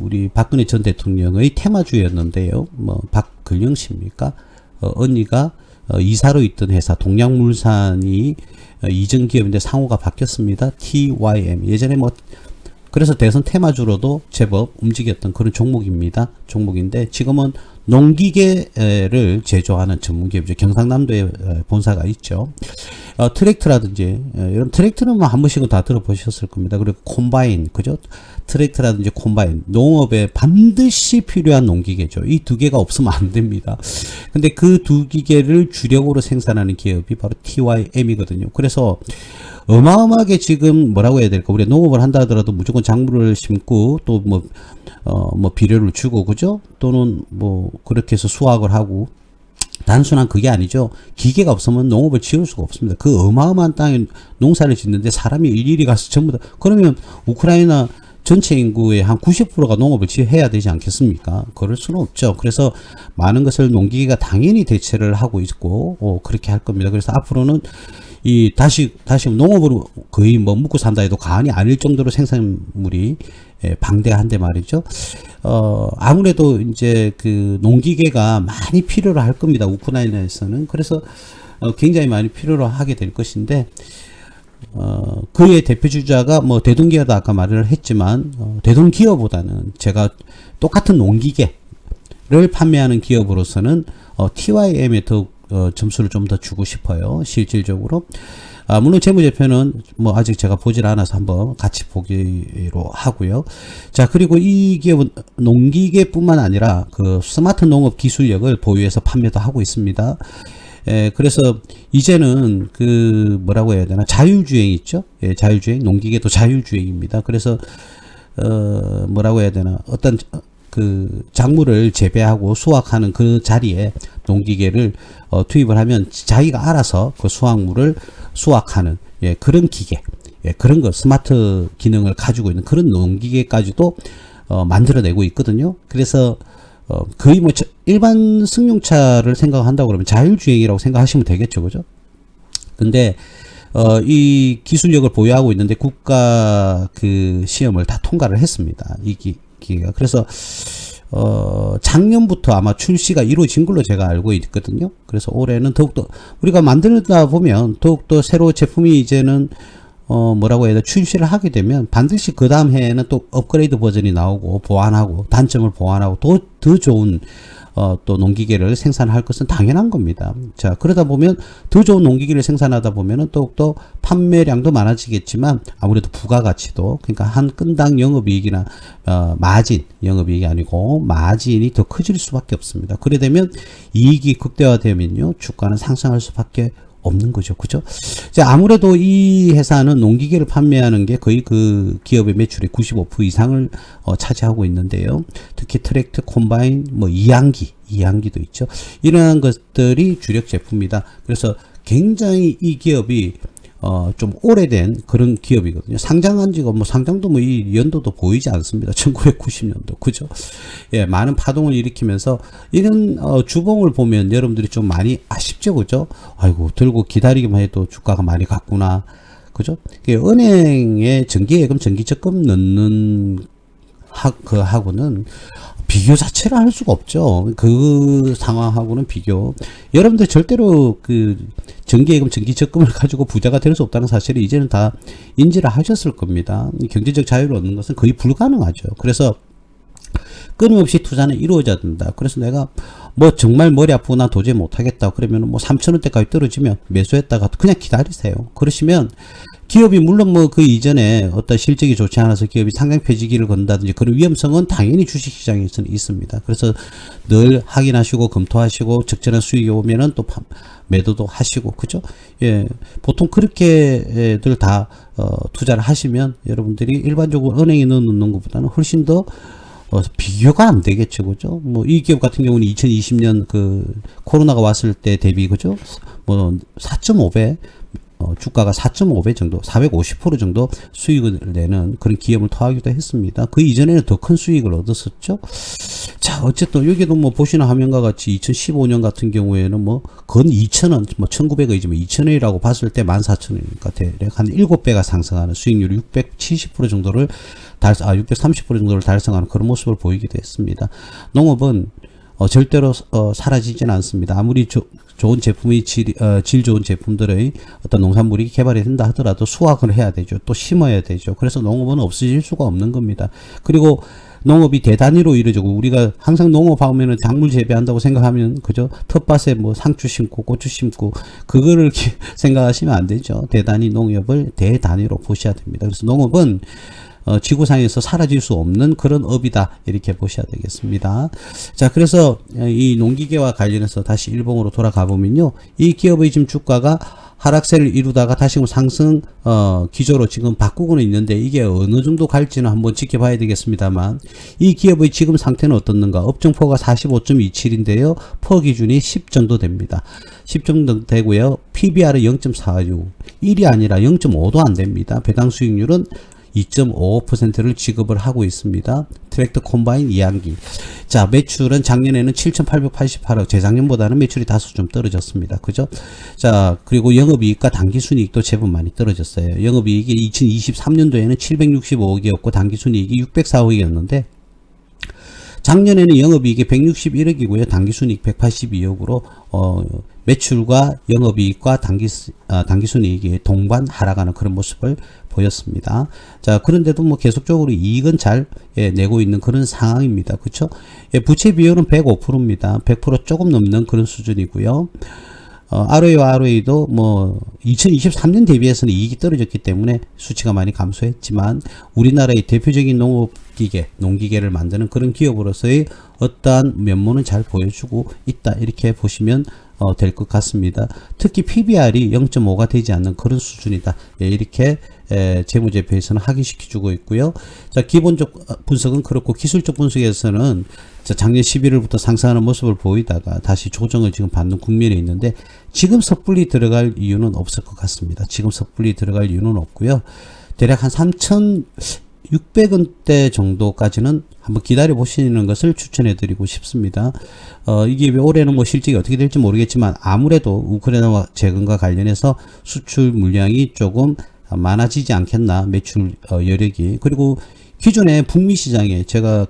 우리 박근혜 전 대통령의 테마주였는데요. 뭐 박근영 씨입니까? 언니가 이사로 있던 회사 동양물산이 이전 기업인데 상호가 바뀌었습니다. TYM 예전에 뭐 그래서 대선 테마주로도 제법 움직였던 그런 종목인데 지금은 농기계를 제조하는 전문기업이죠. 경상남도에 본사가 있죠. 트랙터라든지, 이런 트랙터는 뭐 한 번씩은 다 들어보셨을 겁니다. 그리고 콤바인, 그죠? 트랙터라든지 콤바인, 농업에 반드시 필요한 농기계죠. 이 두 개가 없으면 안 됩니다. 근데 그 두 기계를 주력으로 생산하는 기업이 바로 TYM이거든요. 그래서 어마어마하게 지금 뭐라고 해야 될까? 우리가 농업을 한다 하더라도 무조건 작물을 심고 또 뭐 비료를 주고, 그죠? 또는 뭐 그렇게 해서 수확을 하고, 단순한 그게 아니죠. 기계가 없으면 농업을 지을 수가 없습니다. 그 어마어마한 땅에 농사를 짓는데 사람이 일일이 가서 전부 다, 그러면 우크라이나 전체 인구의 한 90%가 농업을 해야 되지 않겠습니까? 그럴 수는 없죠. 그래서 많은 것을 농기계가 당연히 대체를 하고 있고, 그렇게 할 겁니다. 그래서 앞으로는 다시 농업으로 거의 뭐 먹고 산다 해도 과언이 아닐 정도로 생산물이 방대한데 말이죠. 아무래도 이제 그 농기계가 많이 필요로 할 겁니다. 우크라이나에서는. 그래서 굉장히 많이 필요로 하게 될 것인데, 그의 대표주자가 뭐 대동기어도 아까 말을 했지만, 대동기어보다는 제가 똑같은 농기계를 판매하는 기업으로서는 TYM에 더 점수를 좀 더 주고 싶어요. 실질적으로. 물론 재무제표는 뭐 아직 제가 보질 않아서 한번 같이 보기로 하고요. 자, 그리고 이 기업은 농기계뿐만 아니라 그 스마트 농업 기술력을 보유해서 판매도 하고 있습니다. 그래서 이제는 그 뭐라고 해야 되나, 자율주행 있죠? 자율주행, 농기계도 자율주행입니다. 그래서 뭐라고 해야 되나, 어떤 그 작물을 재배하고 수확하는 그 자리에 농기계를 투입을 하면 자기가 알아서 그 수확물을 수확하는 그런 기계, 그런 거 스마트 기능을 가지고 있는 그런 농기계까지도 만들어내고 있거든요. 그래서 거의 뭐 일반 승용차를 생각한다고 그러면 자율주행이라고 생각하시면 되겠죠, 그죠? 근데 이 기술력을 보유하고 있는데 국가 그 시험을 다 통과를 했습니다. 이 기계가. 그래서 작년부터 아마 출시가 이루어진 걸로 제가 알고 있거든요. 그래서 올해는 더욱더 우리가 만들다 보면 더욱더 새로 제품이 이제는 뭐라고 해야 돼, 출시를 하게 되면 반드시 그 다음 해에는 또 업그레이드 버전이 나오고 보완하고 단점을 보완하고 더 좋은 또 농기계를 생산할 것은 당연한 겁니다. 자, 그러다 보면 더 좋은 농기계를 생산하다 보면은 또 판매량도 많아지겠지만 아무래도 부가가치도, 그러니까 한 건당 영업이익이나 마진, 영업이익이 아니고 마진이 더 커질 수밖에 없습니다. 그래 되면 이익이 극대화되면요, 주가는 상승할 수밖에 없는 거죠. 그죠? 자, 아무래도 이 회사는 농기계를 판매하는 게 거의 그 기업의 매출의 95% 이상을 차지하고 있는데요. 특히 트랙터, 콤바인, 뭐 이항기도 있죠. 이러한 것들이 주력 제품이다. 그래서 굉장히 이 기업이 좀 오래된 그런 기업이거든요. 상장한 지가 상장도 이 연도도 보이지 않습니다. 1990년도. 그죠? 예, 많은 파동을 일으키면서 이런 주봉을 보면 여러분들이 좀 많이 아쉽죠. 그죠? 아이고, 들고 기다리기만 해도 주가가 많이 갔구나. 그죠? 은행에 정기예금, 정기적금 넣는 하고는 비교 자체를 할 수가 없죠. 그 상황하고는 비교. 여러분들 절대로 그 정기예금, 정기적금을 가지고 부자가 될 수 없다는 사실을 이제는 다 인지를 하셨을 겁니다. 경제적 자유를 얻는 것은 거의 불가능하죠. 그래서 끊임없이 투자는 이루어져야 된다. 그래서 내가 정말 머리 아프고 나 도저히 못하겠다. 그러면 3,000원대까지 떨어지면 매수했다가 그냥 기다리세요. 그러시면 기업이 물론 그 이전에 어떤 실적이 좋지 않아서 기업이 상장 폐지기를 건다든지 그런 위험성은 당연히 주식시장에서는 있습니다. 그래서 늘 확인하시고 검토하시고 적절한 수익이 오면은 또 매도도 하시고, 그죠? 예, 보통 그렇게들 다 투자를 하시면 여러분들이 일반적으로 은행에 넣는 것보다는 훨씬 더 비교가 안 되겠죠. 그죠? 이 기업 같은 경우는 2020년 그 코로나가 왔을 때 대비, 그죠? 4.5배, 주가가 4.5배 정도, 450% 정도 수익을 내는 그런 기업을 토하기도 했습니다. 그 이전에는 더 큰 수익을 얻었었죠. 자, 어쨌든 여기도 보시는 화면과 같이 2015년 같은 경우에는 건 2,000원, 1,900원이지만 2,000원이라고 봤을 때 14,000원이니까 대략 한 7배가 상승하는 수익률 670% 정도를 630% 정도를 달성하는 그런 모습을 보이기도 했습니다. 농업은 절대로 사라지지는 않습니다. 아무리 좋은 제품이 질 좋은 제품들의 어떤 농산물이 개발이 된다 하더라도 수확을 해야 되죠. 또 심어야 되죠. 그래서 농업은 없어질 수가 없는 겁니다. 그리고 농업이 대단위로 이루어지고, 우리가 항상 농업하면은 작물 재배한다고 생각하면, 그죠? 텃밭에 상추 심고 고추 심고 그거를 생각하시면 안 되죠. 대단위 농업을 대단위로 보셔야 됩니다. 그래서 농업은 지구상에서 사라질 수 없는 그런 업이다, 이렇게 보셔야 되겠습니다. 자, 그래서 이 농기계와 관련해서 다시 일봉으로 돌아가 보면요, 이 기업의 지금 주가가 하락세를 이루다가 다시 상승 기조로 지금 바꾸고는 있는데, 이게 어느 정도 갈지는 한번 지켜봐야 되겠습니다만, 이 기업의 지금 상태는 어떻는가? 업종포가 45.27인데요 퍼 기준이 10 정도 됩니다. 10 정도 되고요, PBR은 0.46, 1이 아니라 0.5도 안 됩니다. 배당 수익률은 2.55%를 지급을 하고 있습니다. 트랙터, 콤바인, 이항기. 자, 매출은 작년에는 7,888억, 재작년보다는 매출이 다소 좀 떨어졌습니다. 그죠? 자, 그리고 영업이익과 당기순이익도 제법 많이 떨어졌어요. 영업이익이 2023년도에는 765억이었고 당기순이익이 604억이었는데, 작년에는 영업이익이 161억이고요. 당기순이익 182억으로 매출과 영업이익과 당기순이익이 동반 하락하는 그런 모습을 보였습니다. 자, 그런데도 계속적으로 이익은 잘 내고 있는 그런 상황입니다. 그렇죠? 부채 비율은 105%입니다. 100% 조금 넘는 그런 수준이고요. ROE와 ROE도 2023년 대비해서는 이익이 떨어졌기 때문에 수치가 많이 감소했지만, 우리나라의 대표적인 농기계를 만드는 그런 기업으로서의 어떠한 면모는 잘 보여주고 있다, 이렇게 보시면 될 것 같습니다. 특히 PBR이 0.5가 되지 않는 그런 수준이다, 이렇게 재무제표에서는 확인시켜주고 있고요. 자, 기본적 분석은 그렇고, 기술적 분석에서는 작년 11월부터 상승하는 모습을 보이다가 다시 조정을 지금 받는 국면에 있는데, 지금 섣불리 들어갈 이유는 없을 것 같습니다. 지금 섣불리 들어갈 이유는 없고요. 대략 한 3,600원대 정도까지는 한번 기다려 보시는 것을 추천해 드리고 싶습니다. 이게 올해는 실적이 어떻게 될지 모르겠지만, 아무래도 우크라이나 재건과 관련해서 수출 물량이 조금 많아지지 않겠나, 매출 여력이. 그리고 기존에 북미 시장에 제가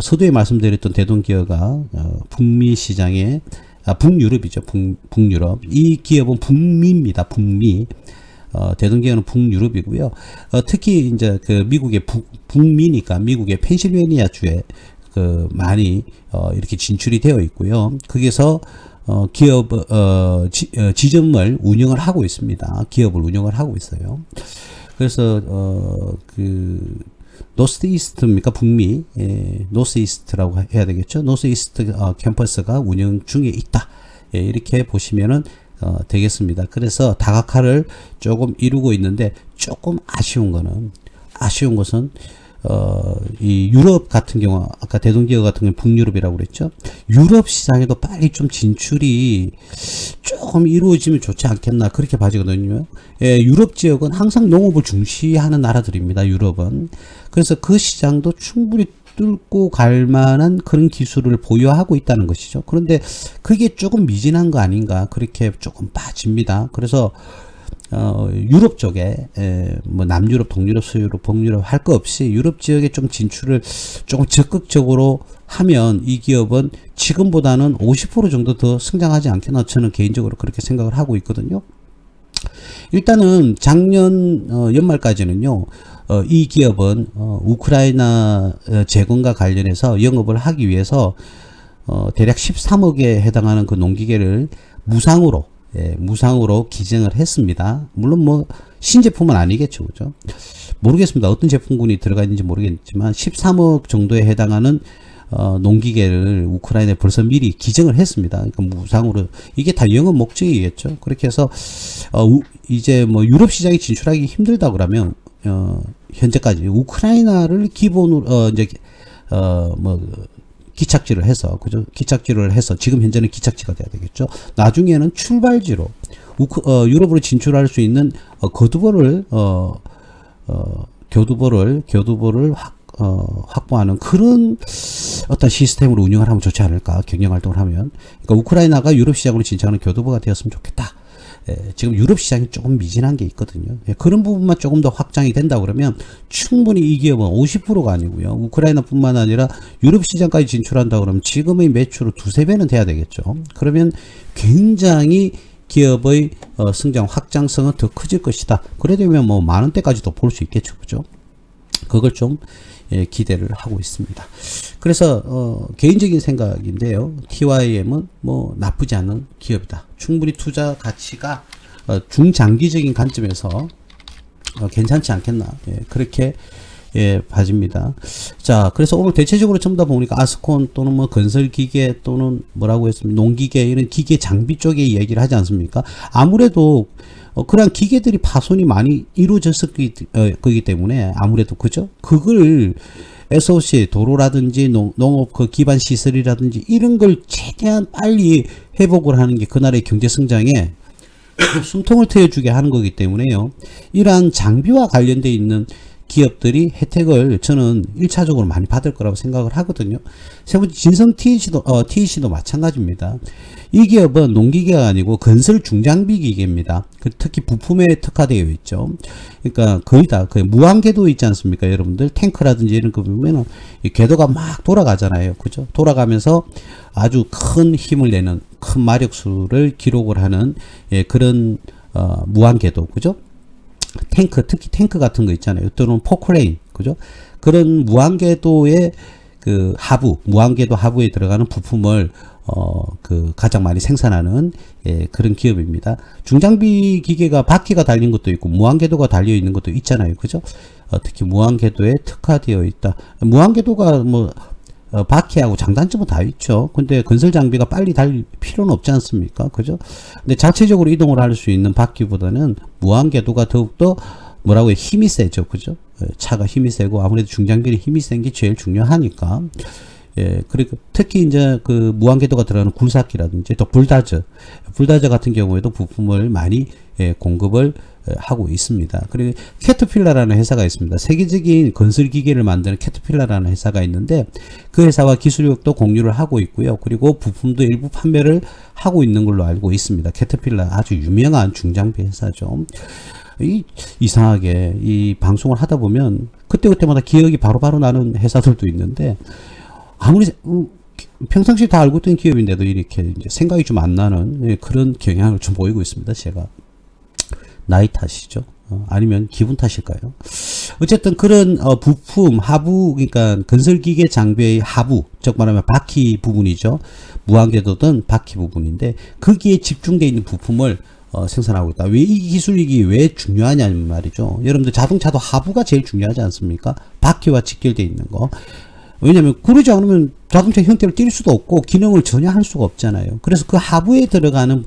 서두에 말씀드렸던 대동기어가 북미 시장에 북유럽이죠. 북유럽. 이 기업은 북미입니다. 북미. 대동기어는 북유럽이고요. 특히 이제 미국의 북미니까 미국의 펜실베니아 주에 많이 이렇게 진출이 되어 있고요. 거기서 기업 지점을 운영을 하고 있습니다. 기업을 운영을 하고 있어요. 그래서 노스 이스트입니까? 북미 노스 이스트라고 해야 되겠죠. 노스 이스트 캠퍼스가 운영 중에 있다. 이렇게 보시면은 되겠습니다. 그래서 다각화를 조금 이루고 있는데, 조금 아쉬운 것은 이 유럽 같은 경우, 아까 대동지역 같은 경우 북유럽이라고 그랬죠. 유럽 시장에도 빨리 좀 진출이 조금 이루어지면 좋지 않겠나, 그렇게 봐지거든요. 유럽 지역은 항상 농업을 중시하는 나라들입니다. 유럽은. 그래서 그 시장도 충분히 뚫고 갈 만한 그런 기술을 보유하고 있다는 것이죠. 그런데 그게 조금 미진한 거 아닌가, 그렇게 조금 빠집니다. 그래서 유럽 쪽에 뭐 남유럽, 동유럽, 서유럽, 북유럽 할 거 없이 유럽 지역에 좀 진출을 조금 적극적으로 하면 이 기업은 지금보다는 50% 정도 더 성장하지 않겠나, 저는 개인적으로 그렇게 생각을 하고 있거든요. 일단은 작년 연말까지는요, 이 기업은 우크라이나 재건과 관련해서 영업을 하기 위해서 대략 13억에 해당하는 그 농기계를 무상으로 기증을 했습니다. 물론 뭐 신제품은 아니겠죠, 그죠? 모르겠습니다. 어떤 제품군이 들어가 있는지 모르겠지만 13억 정도에 해당하는 농기계를 우크라이나에 벌써 미리 기증을 했습니다. 그러니까 무상으로, 이게 다 영업 목적이겠죠. 그렇게 해서 이제 뭐 유럽 시장에 진출하기 힘들다 그러면 현재까지 우크라이나를 기본으로 이제 기착지를 해서, 그죠? 기착지를 해서, 지금 현재는 기착지가 돼야 되겠죠. 나중에는 출발지로 유럽으로 진출할 수 있는 교두보를 확보하는 그런 어떤 시스템으로 운영을 하면 좋지 않을까, 경영 활동을 하면. 그러니까 우크라이나가 유럽 시장으로 진출하는 교두보가 되었으면 좋겠다. 지금 유럽 시장이 조금 미진한 게 있거든요. 그런 부분만 조금 더 확장이 된다 그러면 충분히 이 기업은 50%가 아니고요, 우크라이나뿐만 아니라 유럽 시장까지 진출한다 그러면 지금의 매출은 2~3배는 돼야 되겠죠. 그러면 굉장히 기업의 성장 확장성은 더 커질 것이다. 그래 되면 뭐 만원대까지도 볼 수 있겠죠, 그죠? 그걸 좀 기대를 하고 있습니다. 그래서 개인적인 생각인데요, TYM은 뭐 나쁘지 않은 기업이다. 충분히 투자 가치가 중장기적인 관점에서 괜찮지 않겠나, 그렇게 봐집니다. 자, 그래서 오늘 대체적으로 전부 다 보니까 아스콘 또는 뭐 건설기계 또는 뭐라고 했습니까, 농기계, 이런 기계 장비 쪽에 얘기를 하지 않습니까? 아무래도 그런 기계들이 파손이 많이 이루어졌기 때문에 아무래도, 그죠? 그걸 SOC, 도로라든지 농업 그 기반 시설이라든지 이런 걸 최대한 빨리 회복을 하는 게 그날의 경제 성장에 숨통을 트여주게 하는 거기 때문에요. 이러한 장비와 관련되어 있는 기업들이 혜택을 저는 1차적으로 많이 받을 거라고 생각을 하거든요. 세 번째, 진성 TEC도 마찬가지입니다. 이 기업은 농기계가 아니고 건설 중장비 기계입니다. 특히 부품에 특화되어 있죠. 그러니까 거의 다 무한궤도 있지 않습니까, 여러분들? 탱크라든지 이런 거 보면은 이 궤도가 막 돌아가잖아요, 그죠? 돌아가면서 아주 큰 힘을 내는, 큰 마력수를 기록을 하는 그런 무한궤도, 그죠? 탱크, 특히 탱크 같은 거 있잖아요. 또는 포크레인, 그죠? 그런 무한궤도의 무한궤도 하부에 들어가는 부품을 가장 많이 생산하는 그런 기업입니다. 중장비 기계가 바퀴가 달린 것도 있고 무한궤도가 달려 있는 것도 있잖아요, 그죠? 특히 무한궤도에 특화되어 있다. 무한궤도가 뭐 바퀴하고 장단점은 다 있죠. 근데 건설 장비가 빨리 달릴 필요는 없지 않습니까? 그죠? 근데 자체적으로 이동을 할 수 있는 바퀴보다는 무한궤도가 더욱더 뭐라고 해, 힘이 세죠. 그죠? 차가 힘이 세고 아무래도 중장비는 힘이 센 게 제일 중요하니까. 그리고 특히 이제 그 무한궤도가 들어가는 굴삭기라든지 또 불다저 같은 경우에도 부품을 많이 공급을 하고 있습니다. 그리고 캐터필러라는 회사가 있습니다. 세계적인 건설 기계를 만드는 캐터필러라는 회사가 있는데 그 회사와 기술력도 공유를 하고 있고요. 그리고 부품도 일부 판매를 하고 있는 걸로 알고 있습니다. 캐터필러 아주 유명한 중장비 회사죠. 이상하게 이 방송을 하다 보면 그때그때마다 기억이 바로바로 나는 회사들도 있는데 아무리 평상시에 다 알고 있던 기업인데도 이렇게 이제 생각이 좀 안 나는 그런 경향을 좀 보이고 있습니다. 제가 나이 탓이죠. 아니면 기분 탓일까요? 어쨌든 그런 부품 하부, 그러니까 건설기계 장비의 하부, 즉 말하면 바퀴 부분이죠. 무한궤도든 바퀴 부분인데 거기에 집중되어 있는 부품을 생산하고 있다. 왜 이 기술이 왜 중요하냐는 말이죠. 여러분들 자동차도 하부가 제일 중요하지 않습니까? 바퀴와 직결되어 있는 거. 왜냐면 그러지 않으면 자동차 형태를 띌 수도 없고 기능을 전혀 할 수가 없잖아요. 그래서 그 하부에 들어가는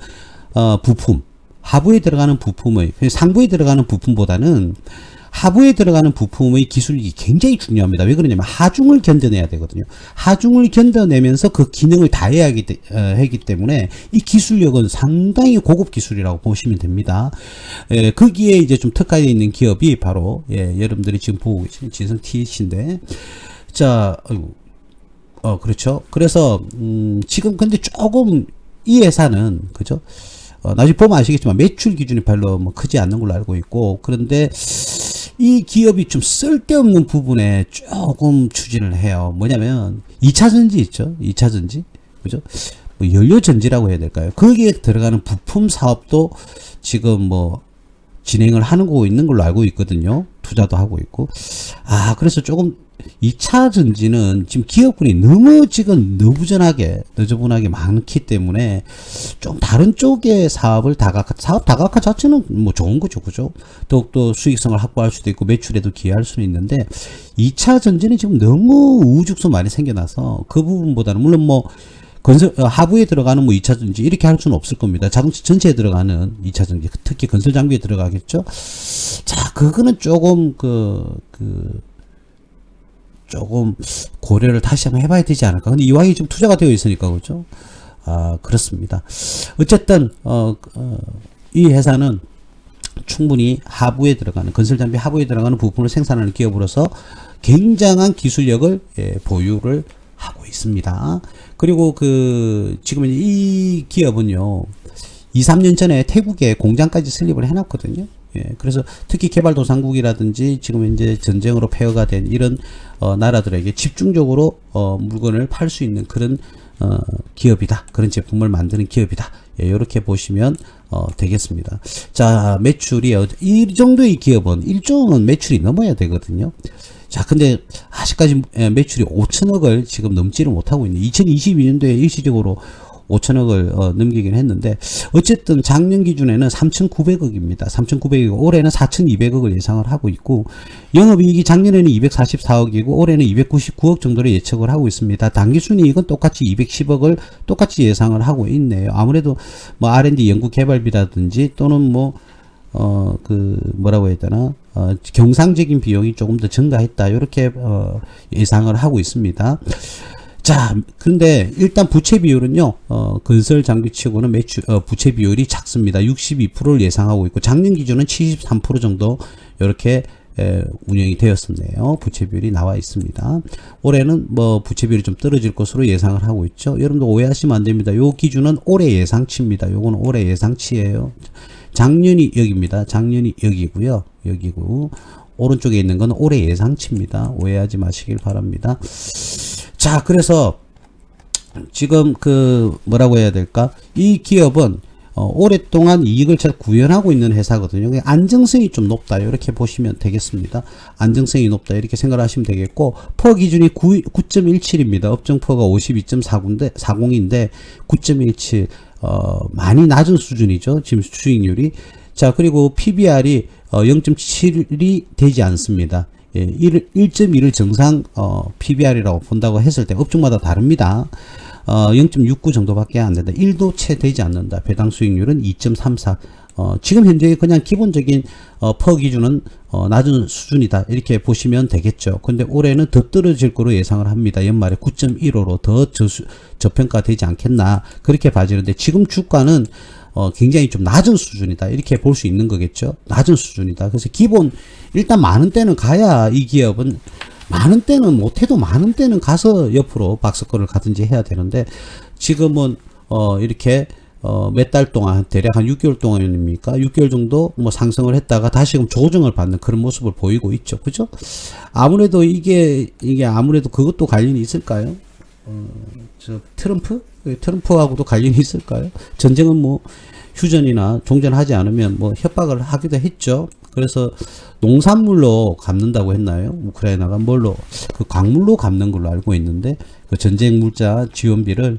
부품, 하부에 들어가는 부품의, 상부에 들어가는 부품보다는 하부에 들어가는 부품의 기술이 굉장히 중요합니다. 왜 그러냐면 하중을 견뎌내야 되거든요. 하중을 견뎌내면서 그 기능을 다해야 하기 때문에 이 기술력은 상당히 고급 기술이라고 보시면 됩니다. 거기에 이제 좀 특화되어 있는 기업이 바로 여러분들이 지금 보고 계시는 진성 TH인데, 자, 그렇죠. 그래서 지금 근데 조금 이 회사는 그죠? 나중에 보면 아시겠지만 매출 기준이 별로 뭐 크지 않는 걸로 알고 있고, 그런데 이 기업이 좀 쓸데없는 부분에 조금 추진을 해요. 뭐냐면 2차 전지 있죠. 2차 전지. 그죠? 뭐 연료 전지라고 해야 될까요? 거기에 들어가는 부품 사업도 지금 뭐 진행을 하는 거 있는 걸로 알고 있거든요. 투자도 하고 있고. 그래서 조금 2차 전지는 지금 기업군이 너무 지금 너저분하게 많기 때문에 좀 다른 쪽의 사업 다각화 자체는 뭐 좋은 거죠. 그죠? 더욱더 수익성을 확보할 수도 있고 매출에도 기여할 수는 있는데 2차 전지는 지금 너무 우후죽순 많이 생겨나서 그 부분보다는 물론 뭐 하부에 들어가는 뭐 2차 전지 이렇게 할 수는 없을 겁니다. 자동차 전체에 들어가는 2차 전지, 특히 건설 장비에 들어가겠죠. 자, 그거는 조금 조금 고려를 다시 한번 해봐야 되지 않을까. 근데 이왕이 좀 투자가 되어 있으니까 그렇죠. 그렇습니다. 어쨌든 이 회사는 충분히 하부에 들어가는 건설 장비 하부에 들어가는 부품을 생산하는 기업으로서 굉장한 기술력을 보유를 하고 있습니다. 그리고 지금 이 기업은요, 2, 3년 전에 태국에 공장까지 설립을 해놨거든요. 그래서 특히 개발도상국이라든지 지금 이제 전쟁으로 폐허가 된 이런 나라들에게 집중적으로 물건을 팔 수 있는 그런 기업이다. 그런 제품을 만드는 기업이다. 이렇게 보시면 되겠습니다. 자, 매출이 이 정도의 기업은 1조 원 매출이 넘어야 되거든요. 자, 근데 아직까지 매출이 5천억을 지금 넘지를 못하고 있는 2022년도에 일시적으로 5천억을 넘기긴 했는데 어쨌든 작년 기준에는 3,900억입니다. 3,900억, 올해는 4,200억을 예상을 하고 있고 영업이익이 작년에는 244억이고 올해는 299억 정도로 예측을 하고 있습니다. 당기순이익은 똑같이 210억을 똑같이 예상을 하고 있네요. 아무래도 뭐 R&D 연구개발비라든지 또는 뭐 뭐라고 해야 되나 경상적인 비용이 조금 더 증가했다 이렇게 예상을 하고 있습니다. 자, 근데 일단 부채 비율은요, 건설 장비치고는 부채 비율이 작습니다. 62%를 예상하고 있고, 작년 기준은 73% 정도, 이렇게, 운영이 되었었네요. 부채 비율이 나와 있습니다. 올해는 뭐, 부채 비율이 좀 떨어질 것으로 예상을 하고 있죠. 여러분들 오해하시면 안 됩니다. 요 기준은 올해 예상치입니다. 요거는 올해 예상치예요. 작년이 여기입니다. 작년이 여기고요. 여기고, 오른쪽에 있는 건 올해 예상치입니다. 오해하지 마시길 바랍니다. 자, 그래서 지금 뭐라고 해야 될까? 이 기업은 오랫동안 이익을 잘 구현하고 있는 회사거든요. 안정성이 좀 높다 이렇게 보시면 되겠습니다. 안정성이 높다 이렇게 생각을 하시면 되겠고, 퍼 기준이 9.17입니다. 업종 퍼가 52.40인데 9.17 많이 낮은 수준이죠. 지금 수익률이. 자, 그리고 PBR이 0.7이 되지 않습니다. 1.1을 정상 PBR이라고 본다고 했을 때 업종마다 다릅니다. 0.69 정도밖에 안 된다. 1도 채 되지 않는다. 배당 수익률은 2.34. 지금 현재 그냥 기본적인 퍼 기준은 낮은 수준이다. 이렇게 보시면 되겠죠. 근데 올해는 더 떨어질 거로 예상을 합니다. 연말에 9.15로 더 저평가되지 않겠나. 그렇게 봐지는데 지금 주가는 굉장히 좀 낮은 수준이다. 이렇게 볼 수 있는 거겠죠. 낮은 수준이다. 그래서 기본, 일단 많은 때는 가야 이 기업은, 많은 때는 못해도 많은 때는 가서 옆으로 박스권을 가든지 해야 되는데, 지금은, 이렇게, 몇 달 동안, 대략 한 6개월 동안입니까? 6개월 정도 뭐 상승을 했다가 다시금 조정을 받는 그런 모습을 보이고 있죠. 그죠? 아무래도 이게 아무래도 그것도 관련이 있을까요? 트럼프하고도 관련이 있을까요? 전쟁은 뭐 휴전이나 종전하지 않으면 뭐 협박을 하기도 했죠. 그래서 농산물로 갚는다고 했나요? 우크라이나가 뭘로? 그 광물로 갚는 걸로 알고 있는데 그 전쟁 물자 지원비를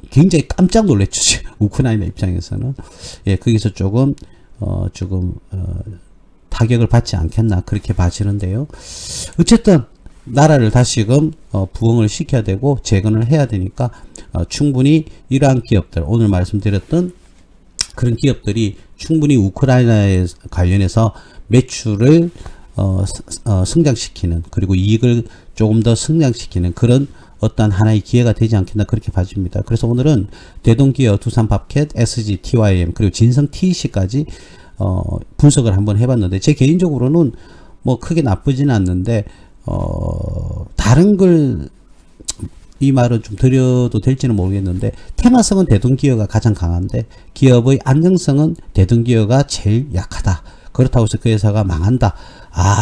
굉장히 깜짝 놀랐죠. 우크라이나 입장에서는. 예, 거기서 조금 타격을 받지 않겠나 그렇게 봐지는데요. 어쨌든 나라를 다시금 부흥을 시켜야 되고 재건을 해야 되니까 충분히 이러한 기업들, 오늘 말씀드렸던 그런 기업들이 충분히 우크라이나에 관련해서 매출을 성장시키는, 그리고 이익을 조금 더 성장시키는 그런 어떤 하나의 기회가 되지 않겠나 그렇게 봐집니다. 그래서 오늘은 대동기어, 두산밥켓, SG, TYM, 그리고 진성 TEC까지 분석을 한번 해봤는데, 제 개인적으로는 뭐 크게 나쁘지는 않는데 다른 걸 이 말은 좀 드려도 될지는 모르겠는데, 테마성은 대동기어가 가장 강한데 기업의 안정성은 대동기어가 제일 약하다. 그렇다고 해서 그 회사가 망한다,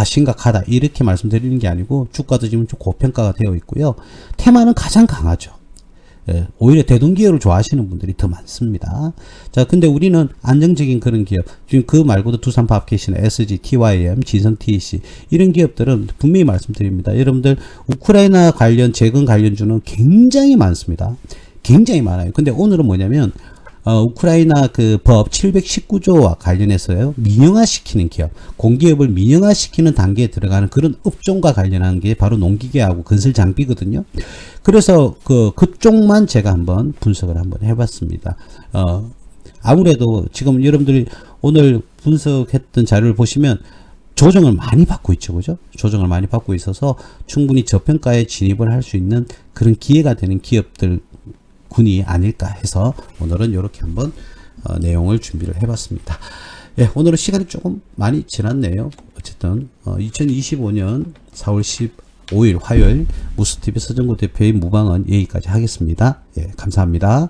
심각하다, 이렇게 말씀드리는 게 아니고 주가도 지금 좀 고평가가 되어 있고요. 테마는 가장 강하죠. 예, 오히려 대동기업을 좋아하시는 분들이 더 많습니다. 자, 근데 우리는 안정적인 그런 기업, 지금 그 말고도 두산밥켓이나 SG, TYM, 진성 TEC 이런 기업들은 분명히 말씀드립니다. 여러분들 우크라이나 관련 재건 관련주는 굉장히 많습니다. 굉장히 많아요. 근데 오늘은 뭐냐면 우크라이나 그 법 719조와 관련해서요, 민영화시키는 기업, 공기업을 민영화시키는 단계에 들어가는 그런 업종과 관련한 게 바로 농기계하고 건설 장비거든요. 그래서 그쪽만 제가 한번 분석을 한번 해봤습니다. 아무래도 지금 여러분들이 오늘 분석했던 자료를 보시면 조정을 많이 받고 있죠, 그죠? 조정을 많이 받고 있어서 충분히 저평가에 진입을 할 수 있는 그런 기회가 되는 기업들 군이 아닐까 해서 오늘은 이렇게 한번 내용을 준비를 해봤습니다. 예, 오늘은 시간이 조금 많이 지났네요. 어쨌든 2025년 4월 15일 화요일 무스TV 서정구 대표의 무방은 여기까지 하겠습니다. 예, 감사합니다.